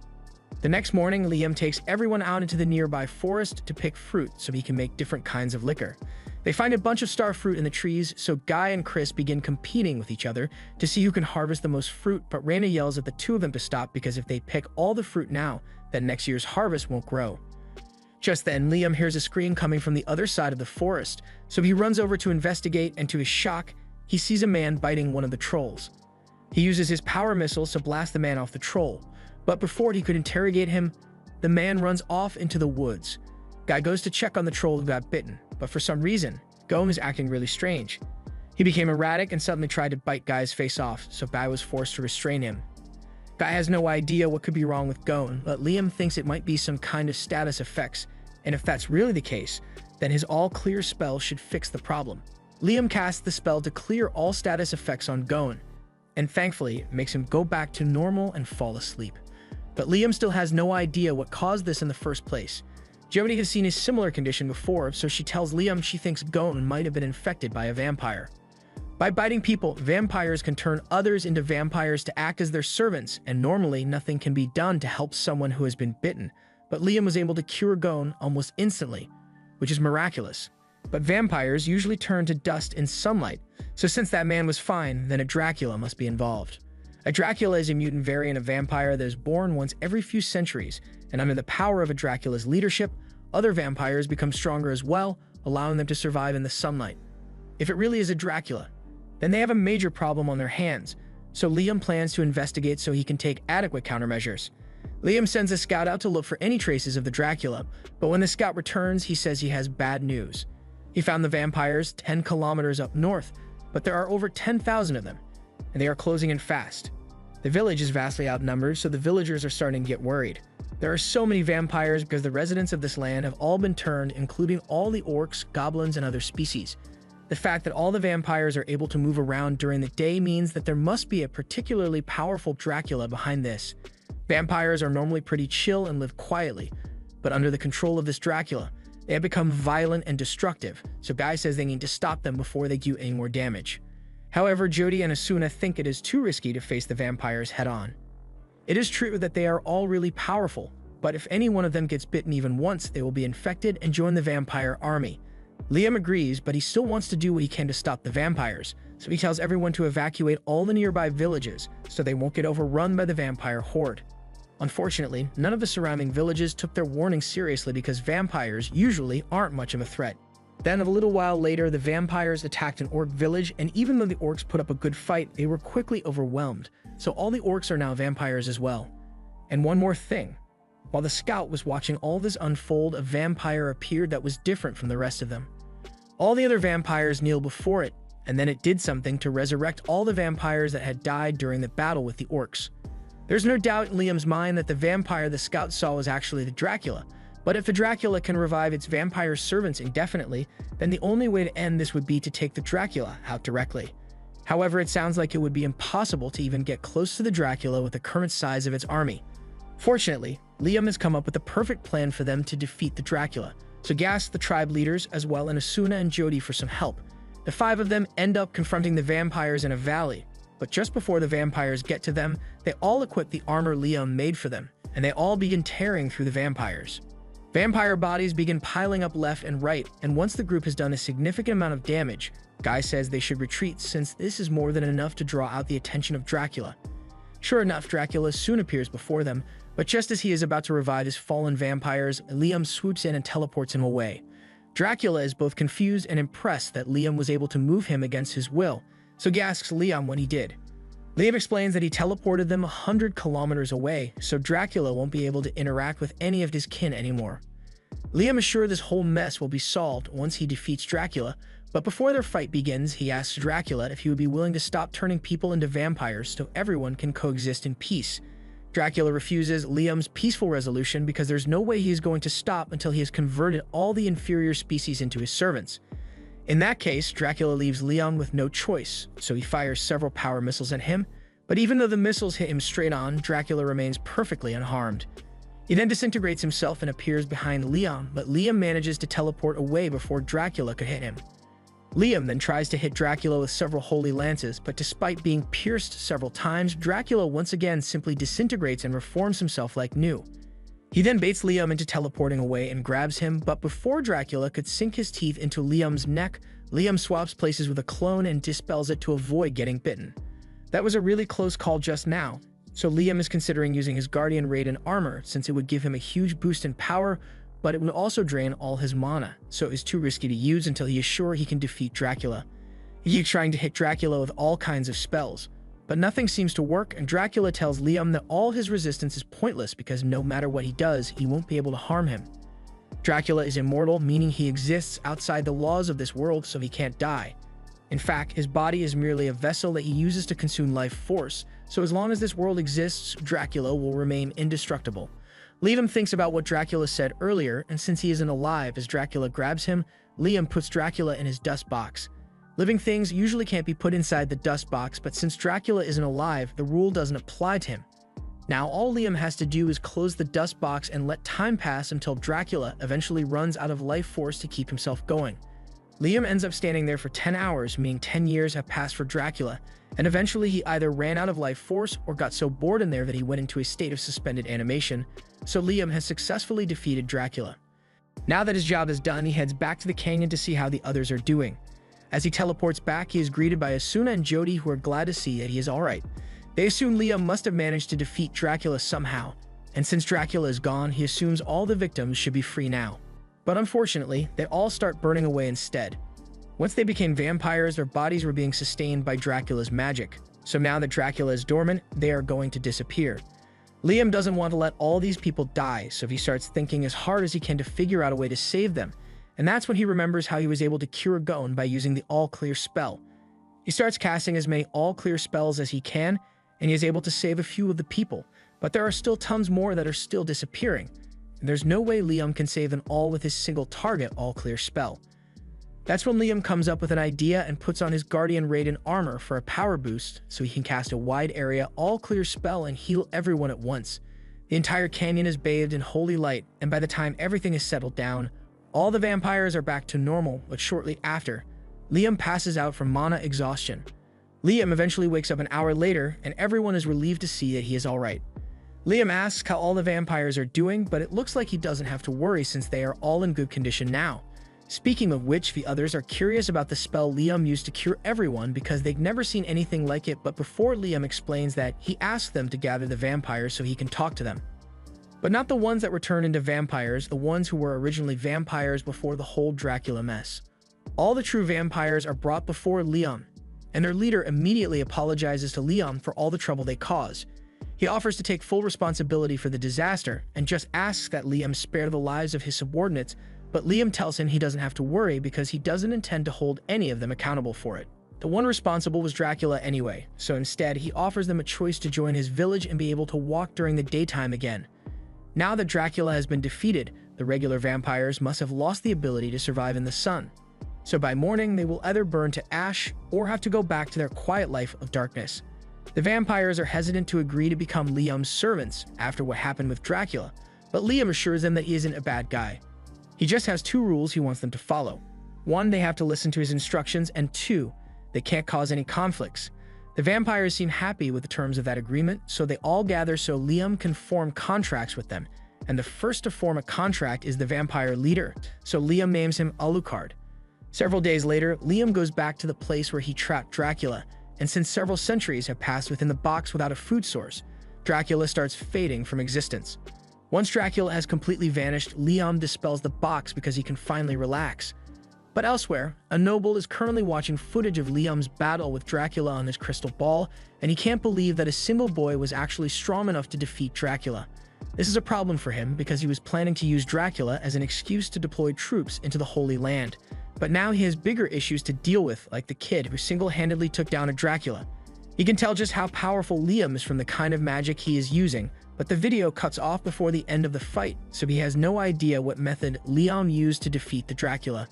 The next morning, Liam takes everyone out into the nearby forest to pick fruit so he can make different kinds of liquor. They find a bunch of star fruit in the trees, so Guy and Chris begin competing with each other to see who can harvest the most fruit, but Raina yells at the two of them to stop because if they pick all the fruit now, then next year's harvest won't grow. Just then, Liam hears a scream coming from the other side of the forest, so he runs over to investigate, and to his shock, he sees a man biting one of the trolls. He uses his power missiles to blast the man off the troll, but before he could interrogate him, the man runs off into the woods. Guy goes to check on the troll who got bitten, but for some reason, Goem is acting really strange. He became erratic and suddenly tried to bite Guy's face off, so Guy was forced to restrain him. Guy has no idea what could be wrong with Goem, but Liam thinks it might be some kind of status effects, and if that's really the case, then his all-clear spell should fix the problem. Liam casts the spell to clear all status effects on Goem, and thankfully, it makes him go back to normal and fall asleep. But Liam still has no idea what caused this in the first place. Jody has seen a similar condition before, so she tells Liam she thinks Goem might have been infected by a vampire. By biting people, vampires can turn others into vampires to act as their servants, and normally nothing can be done to help someone who has been bitten, but Liam was able to cure Goem almost instantly, which is miraculous. But vampires usually turn to dust in sunlight, so since that man was fine, then a Dracula must be involved. A Dracula is a mutant variant of vampire that is born once every few centuries, and under the power of a Dracula's leadership, other vampires become stronger as well, allowing them to survive in the sunlight. If it really is a Dracula, then they have a major problem on their hands, so Liam plans to investigate so he can take adequate countermeasures. Liam sends a scout out to look for any traces of the Dracula, but when the scout returns, he says he has bad news. He found the vampires 10 kilometers up north, but there are over 10,000 of them, and they are closing in fast. The village is vastly outnumbered, so the villagers are starting to get worried. There are so many vampires because the residents of this land have all been turned, including all the orcs, goblins, and other species. The fact that all the vampires are able to move around during the day means that there must be a particularly powerful Dracula behind this. Vampires are normally pretty chill and live quietly, but under the control of this Dracula, they have become violent and destructive, so Guy says they need to stop them before they do any more damage. However, Jody and Asuna think it is too risky to face the vampires head-on. It is true that they are all really powerful, but if any one of them gets bitten even once, they will be infected and join the vampire army. Liam agrees, but he still wants to do what he can to stop the vampires, so he tells everyone to evacuate all the nearby villages so they won't get overrun by the vampire horde. Unfortunately, none of the surrounding villages took their warning seriously because vampires usually aren't much of a threat. Then, a little while later, the vampires attacked an orc village, and even though the orcs put up a good fight, they were quickly overwhelmed, so all the orcs are now vampires as well. And one more thing. While the scout was watching all this unfold, a vampire appeared that was different from the rest of them. All the other vampires kneeled before it, and then it did something to resurrect all the vampires that had died during the battle with the orcs. There's no doubt in Liam's mind that the vampire the scout saw was actually the Dracula, but if the Dracula can revive its vampire servants indefinitely, then the only way to end this would be to take the Dracula out directly. However, it sounds like it would be impossible to even get close to the Dracula with the current size of its army. Fortunately, Liam has come up with the perfect plan for them to defeat the Dracula, so he asks the tribe leaders as well and Asuna and Jody for some help. The five of them end up confronting the vampires in a valley, but just before the vampires get to them, they all equip the armor Liam made for them, and they all begin tearing through the vampires. Vampire bodies begin piling up left and right, and once the group has done a significant amount of damage, Guy says they should retreat since this is more than enough to draw out the attention of Dracula. Sure enough, Dracula soon appears before them, but just as he is about to revive his fallen vampires, Liam swoops in and teleports him away. Dracula is both confused and impressed that Liam was able to move him against his will, so he asks Liam what he did. Liam explains that he teleported them 100 kilometers away, so Dracula won't be able to interact with any of his kin anymore. Liam is sure this whole mess will be solved once he defeats Dracula, but before their fight begins, he asks Dracula if he would be willing to stop turning people into vampires so everyone can coexist in peace. Dracula refuses Liam's peaceful resolution because there's no way he is going to stop until he has converted all the inferior species into his servants. In that case, Dracula leaves Liam with no choice, so he fires several power missiles at him, but even though the missiles hit him straight on, Dracula remains perfectly unharmed. He then disintegrates himself and appears behind Liam, but Liam manages to teleport away before Dracula could hit him. Liam then tries to hit Dracula with several holy lances, but despite being pierced several times, Dracula once again simply disintegrates and reforms himself like new. He then baits Liam into teleporting away and grabs him, but before Dracula could sink his teeth into Liam's neck, Liam swaps places with a clone and dispels it to avoid getting bitten. That was a really close call just now, so Liam is considering using his Guardian Raiden armor since it would give him a huge boost in power, but it would also drain all his mana, so it is too risky to use until he is sure he can defeat Dracula. He keeps trying to hit Dracula with all kinds of spells, but nothing seems to work, and Dracula tells Liam that all his resistance is pointless because no matter what he does, he won't be able to harm him. Dracula is immortal, meaning he exists outside the laws of this world, so he can't die. In fact, his body is merely a vessel that he uses to consume life force, so as long as this world exists, Dracula will remain indestructible. Liam thinks about what Dracula said earlier, and since he isn't alive as Dracula grabs him, Liam puts Dracula in his dust box. Living things usually can't be put inside the dust box, but since Dracula isn't alive, the rule doesn't apply to him. Now all Liam has to do is close the dust box and let time pass until Dracula eventually runs out of life force to keep himself going. Liam ends up standing there for 10 hours, meaning 10 years have passed for Dracula, and eventually he either ran out of life force or got so bored in there that he went into a state of suspended animation, so Liam has successfully defeated Dracula. Now that his job is done, he heads back to the canyon to see how the others are doing. As he teleports back, he is greeted by Asuna and Jody, who are glad to see that he is alright. They assume Liam must have managed to defeat Dracula somehow, and since Dracula is gone, he assumes all the victims should be free now. But unfortunately, they all start burning away instead. Once they became vampires, their bodies were being sustained by Dracula's magic, so now that Dracula is dormant, they are going to disappear. Liam doesn't want to let all these people die, so he starts thinking as hard as he can to figure out a way to save them, and that's when he remembers how he was able to cure Gon by using the All-Clear spell. He starts casting as many All-Clear spells as he can, and he is able to save a few of the people, but there are still tons more that are still disappearing, and there's no way Liam can save them all with his single target All-Clear spell. That's when Liam comes up with an idea and puts on his Guardian Raiden armor for a power boost so he can cast a wide area All-Clear spell and heal everyone at once. The entire canyon is bathed in holy light, and by the time everything is settled down, all the vampires are back to normal, but shortly after, Liam passes out from mana exhaustion. Liam eventually wakes up an hour later, and everyone is relieved to see that he is alright. Liam asks how all the vampires are doing, but it looks like he doesn't have to worry since they are all in good condition now. Speaking of which, the others are curious about the spell Liam used to cure everyone because they've never seen anything like it, but before Liam explains that, he asks them to gather the vampires so he can talk to them. But not the ones that were turned into vampires, the ones who were originally vampires before the whole Dracula mess. All the true vampires are brought before Liam, and their leader immediately apologizes to Liam for all the trouble they caused. He offers to take full responsibility for the disaster and just asks that Liam spare the lives of his subordinates, but Liam tells him he doesn't have to worry because he doesn't intend to hold any of them accountable for it. The one responsible was Dracula anyway, so instead he offers them a choice to join his village and be able to walk during the daytime again. Now that Dracula has been defeated, the regular vampires must have lost the ability to survive in the sun. So by morning, they will either burn to ash or have to go back to their quiet life of darkness. The vampires are hesitant to agree to become Liam's servants after what happened with Dracula, but Liam assures them that he isn't a bad guy. He just has 2 rules he wants them to follow. 1, they have to listen to his instructions, and 2, they can't cause any conflicts. The vampires seem happy with the terms of that agreement, so they all gather so Liam can form contracts with them, and the first to form a contract is the vampire leader, so Liam names him Alucard. Several days later, Liam goes back to the place where he trapped Dracula, and since several centuries have passed within the box without a food source, Dracula starts fading from existence. Once Dracula has completely vanished, Liam dispels the box because he can finally relax. But elsewhere, a noble is currently watching footage of Liam's battle with Dracula on his crystal ball, and he can't believe that a single boy was actually strong enough to defeat Dracula. This is a problem for him because he was planning to use Dracula as an excuse to deploy troops into the Holy Land. But now he has bigger issues to deal with, like the kid who single-handedly took down a Dracula. He can tell just how powerful Liam is from the kind of magic he is using, but the video cuts off before the end of the fight, so he has no idea what method Liam used to defeat the Dracula.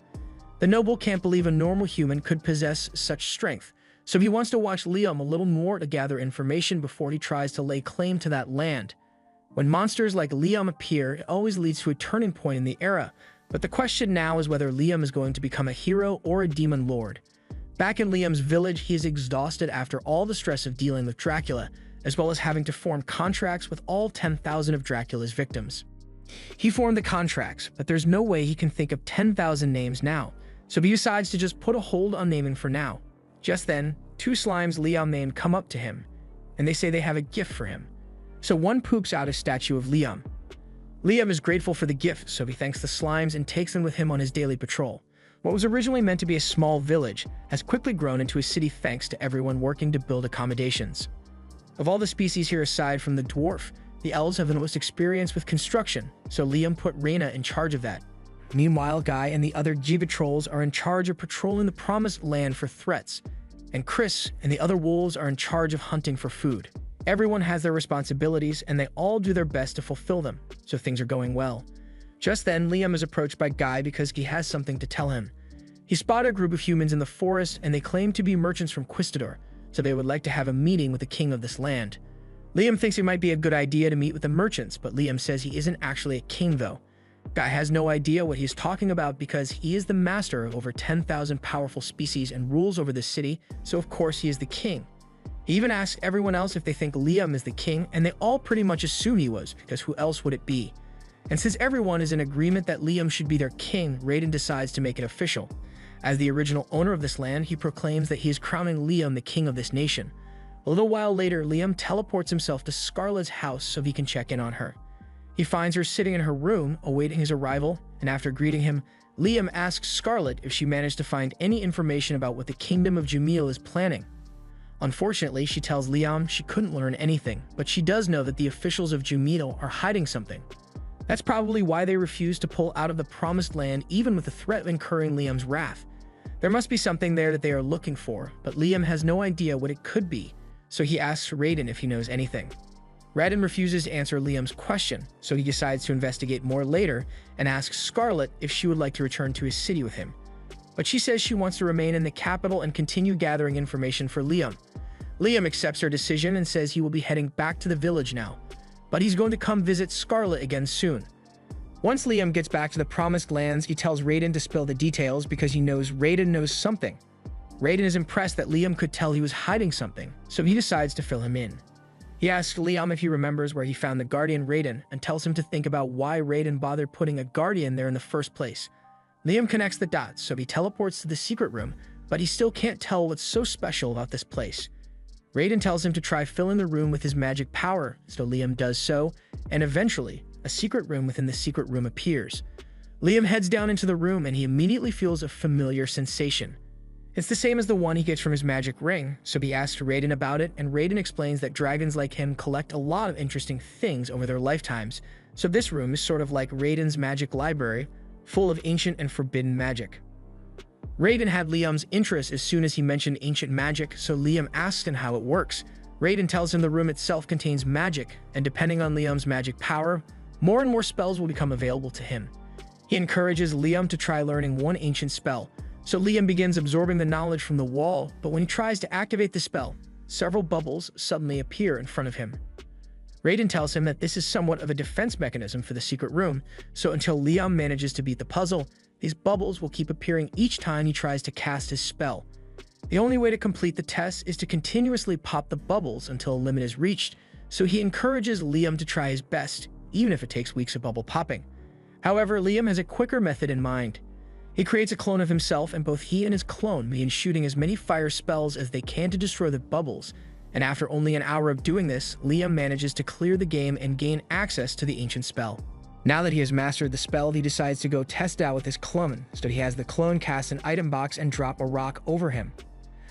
The noble can't believe a normal human could possess such strength, so he wants to watch Liam a little more to gather information before he tries to lay claim to that land. When monsters like Liam appear, it always leads to a turning point in the era, but the question now is whether Liam is going to become a hero or a demon lord. Back in Liam's village, he is exhausted after all the stress of dealing with Dracula, as well as having to form contracts with all 10,000 of Dracula's victims. He formed the contracts, but there's no way he can think of 10,000 names now, so he decides to just put a hold on naming for now. Just then, 2 slimes Liam named come up to him, and they say they have a gift for him. So one poops out a statue of Liam. Liam is grateful for the gift, so he thanks the slimes and takes them with him on his daily patrol. What was originally meant to be a small village has quickly grown into a city thanks to everyone working to build accommodations. Of all the species here aside from the dwarf, the elves have the most experience with construction, so Liam put Reyna in charge of that. Meanwhile, Guy and the other Jiva trolls are in charge of patrolling the promised land for threats, and Chris and the other wolves are in charge of hunting for food. Everyone has their responsibilities, and they all do their best to fulfill them, so things are going well. Just then, Liam is approached by Guy because he has something to tell him. He spotted a group of humans in the forest, and they claim to be merchants from Quistador, so they would like to have a meeting with the king of this land. Liam thinks it might be a good idea to meet with the merchants, but Liam says he isn't actually a king though. Guy has no idea what he's talking about because he is the master of over 10,000 powerful species and rules over the city, so of course he is the king. He even asks everyone else if they think Liam is the king, and they all pretty much assume he was, because who else would it be? And since everyone is in agreement that Liam should be their king, Raiden decides to make it official. As the original owner of this land, he proclaims that he is crowning Liam the king of this nation. A little while later, Liam teleports himself to Scarlet's house so he can check in on her. He finds her sitting in her room, awaiting his arrival, and after greeting him, Liam asks Scarlet if she managed to find any information about what the Kingdom of Jamil is planning. Unfortunately, she tells Liam she couldn't learn anything, but she does know that the officials of Jamil are hiding something. That's probably why they refuse to pull out of the Promised Land even with the threat of incurring Liam's wrath. There must be something there that they are looking for, but Liam has no idea what it could be, so he asks Raiden if he knows anything. Raiden refuses to answer Liam's question, so he decides to investigate more later and asks Scarlet if she would like to return to his city with him. But she says she wants to remain in the capital and continue gathering information for Liam. Liam accepts her decision and says he will be heading back to the village now, but he's going to come visit Scarlet again soon. Once Liam gets back to the Promised Lands, he tells Raiden to spill the details because he knows Raiden knows something. Raiden is impressed that Liam could tell he was hiding something, so he decides to fill him in. He asks Liam if he remembers where he found the Guardian Raiden and tells him to think about why Raiden bothered putting a Guardian there in the first place. Liam connects the dots, so he teleports to the secret room, but he still can't tell what's so special about this place. Raiden tells him to try filling the room with his magic power, so Liam does so, and eventually, a secret room within the secret room appears. Liam heads down into the room and he immediately feels a familiar sensation. It's the same as the one he gets from his magic ring, so he asks Raiden about it, and Raiden explains that dragons like him collect a lot of interesting things over their lifetimes, so this room is sort of like Raiden's magic library, full of ancient and forbidden magic. Raiden had Liam's interest as soon as he mentioned ancient magic, so Liam asks him how it works. Raiden tells him the room itself contains magic, and depending on Liam's magic power, more and more spells will become available to him. He encourages Liam to try learning one ancient spell, so Liam begins absorbing the knowledge from the wall, but when he tries to activate the spell, several bubbles suddenly appear in front of him. Raiden tells him that this is somewhat of a defense mechanism for the secret room, so until Liam manages to beat the puzzle, these bubbles will keep appearing each time he tries to cast his spell. The only way to complete the test is to continuously pop the bubbles until a limit is reached, so he encourages Liam to try his best, even if it takes weeks of bubble popping. However, Liam has a quicker method in mind. He creates a clone of himself, and both he and his clone begin shooting as many fire spells as they can to destroy the bubbles, and after only an hour of doing this, Liam manages to clear the game and gain access to the ancient spell. Now that he has mastered the spell, he decides to go test out with his clone, so he has the clone cast an item box and drop a rock over him.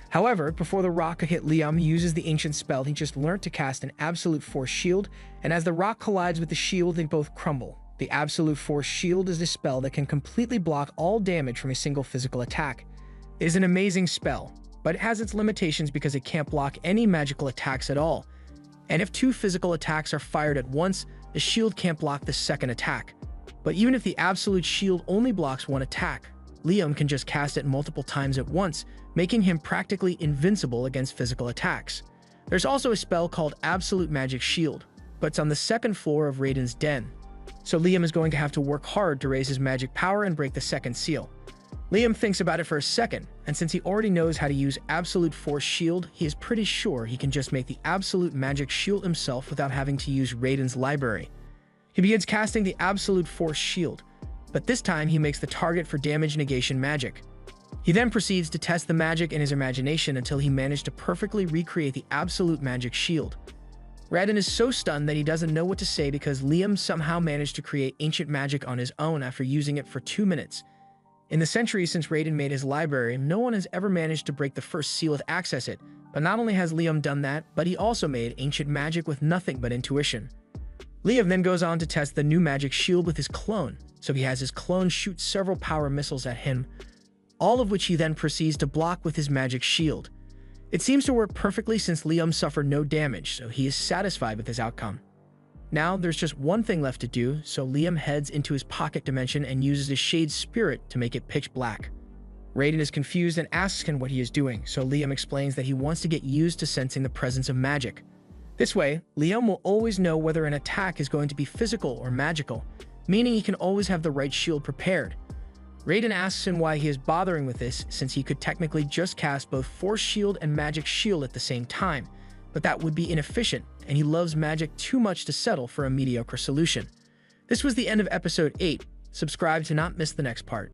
However, before the rock could hit Liam, he uses the ancient spell he just learned to cast an Absolute Force shield, and as the rock collides with the shield, they both crumble. The Absolute Force shield is a spell that can completely block all damage from a single physical attack. It is an amazing spell, but it has its limitations because it can't block any magical attacks at all. And if two physical attacks are fired at once, the shield can't block the second attack. But even if the Absolute Shield only blocks one attack, Liam can just cast it multiple times at once, making him practically invincible against physical attacks. There's also a spell called Absolute Magic Shield, but it's on the second floor of Raiden's den. So Liam is going to have to work hard to raise his magic power and break the second seal. Liam thinks about it for a second, and since he already knows how to use Absolute Force Shield, he is pretty sure he can just make the Absolute Magic Shield himself without having to use Raiden's library. He begins casting the Absolute Force Shield, but this time he makes the target for damage negation magic. He then proceeds to test the magic in his imagination until he managed to perfectly recreate the Absolute Magic Shield. Raiden is so stunned that he doesn't know what to say because Liam somehow managed to create ancient magic on his own after using it for 2 minutes. In the centuries since Raiden made his library, no one has ever managed to break the first seal to access it, but not only has Liam done that, but he also made ancient magic with nothing but intuition. Liam then goes on to test the new magic shield with his clone, so he has his clone shoot several power missiles at him, all of which he then proceeds to block with his magic shield. It seems to work perfectly since Liam suffered no damage, so he is satisfied with his outcome. Now, there's just one thing left to do, so Liam heads into his pocket dimension and uses his Shade Spirit to make it pitch black. Raiden is confused and asks him what he is doing, so Liam explains that he wants to get used to sensing the presence of magic. This way, Liam will always know whether an attack is going to be physical or magical, meaning he can always have the right shield prepared. Raiden asks him why he is bothering with this, since he could technically just cast both Force Shield and Magic Shield at the same time, but that would be inefficient, and he loves magic too much to settle for a mediocre solution. This was the end of episode 8. Subscribe to not miss the next part.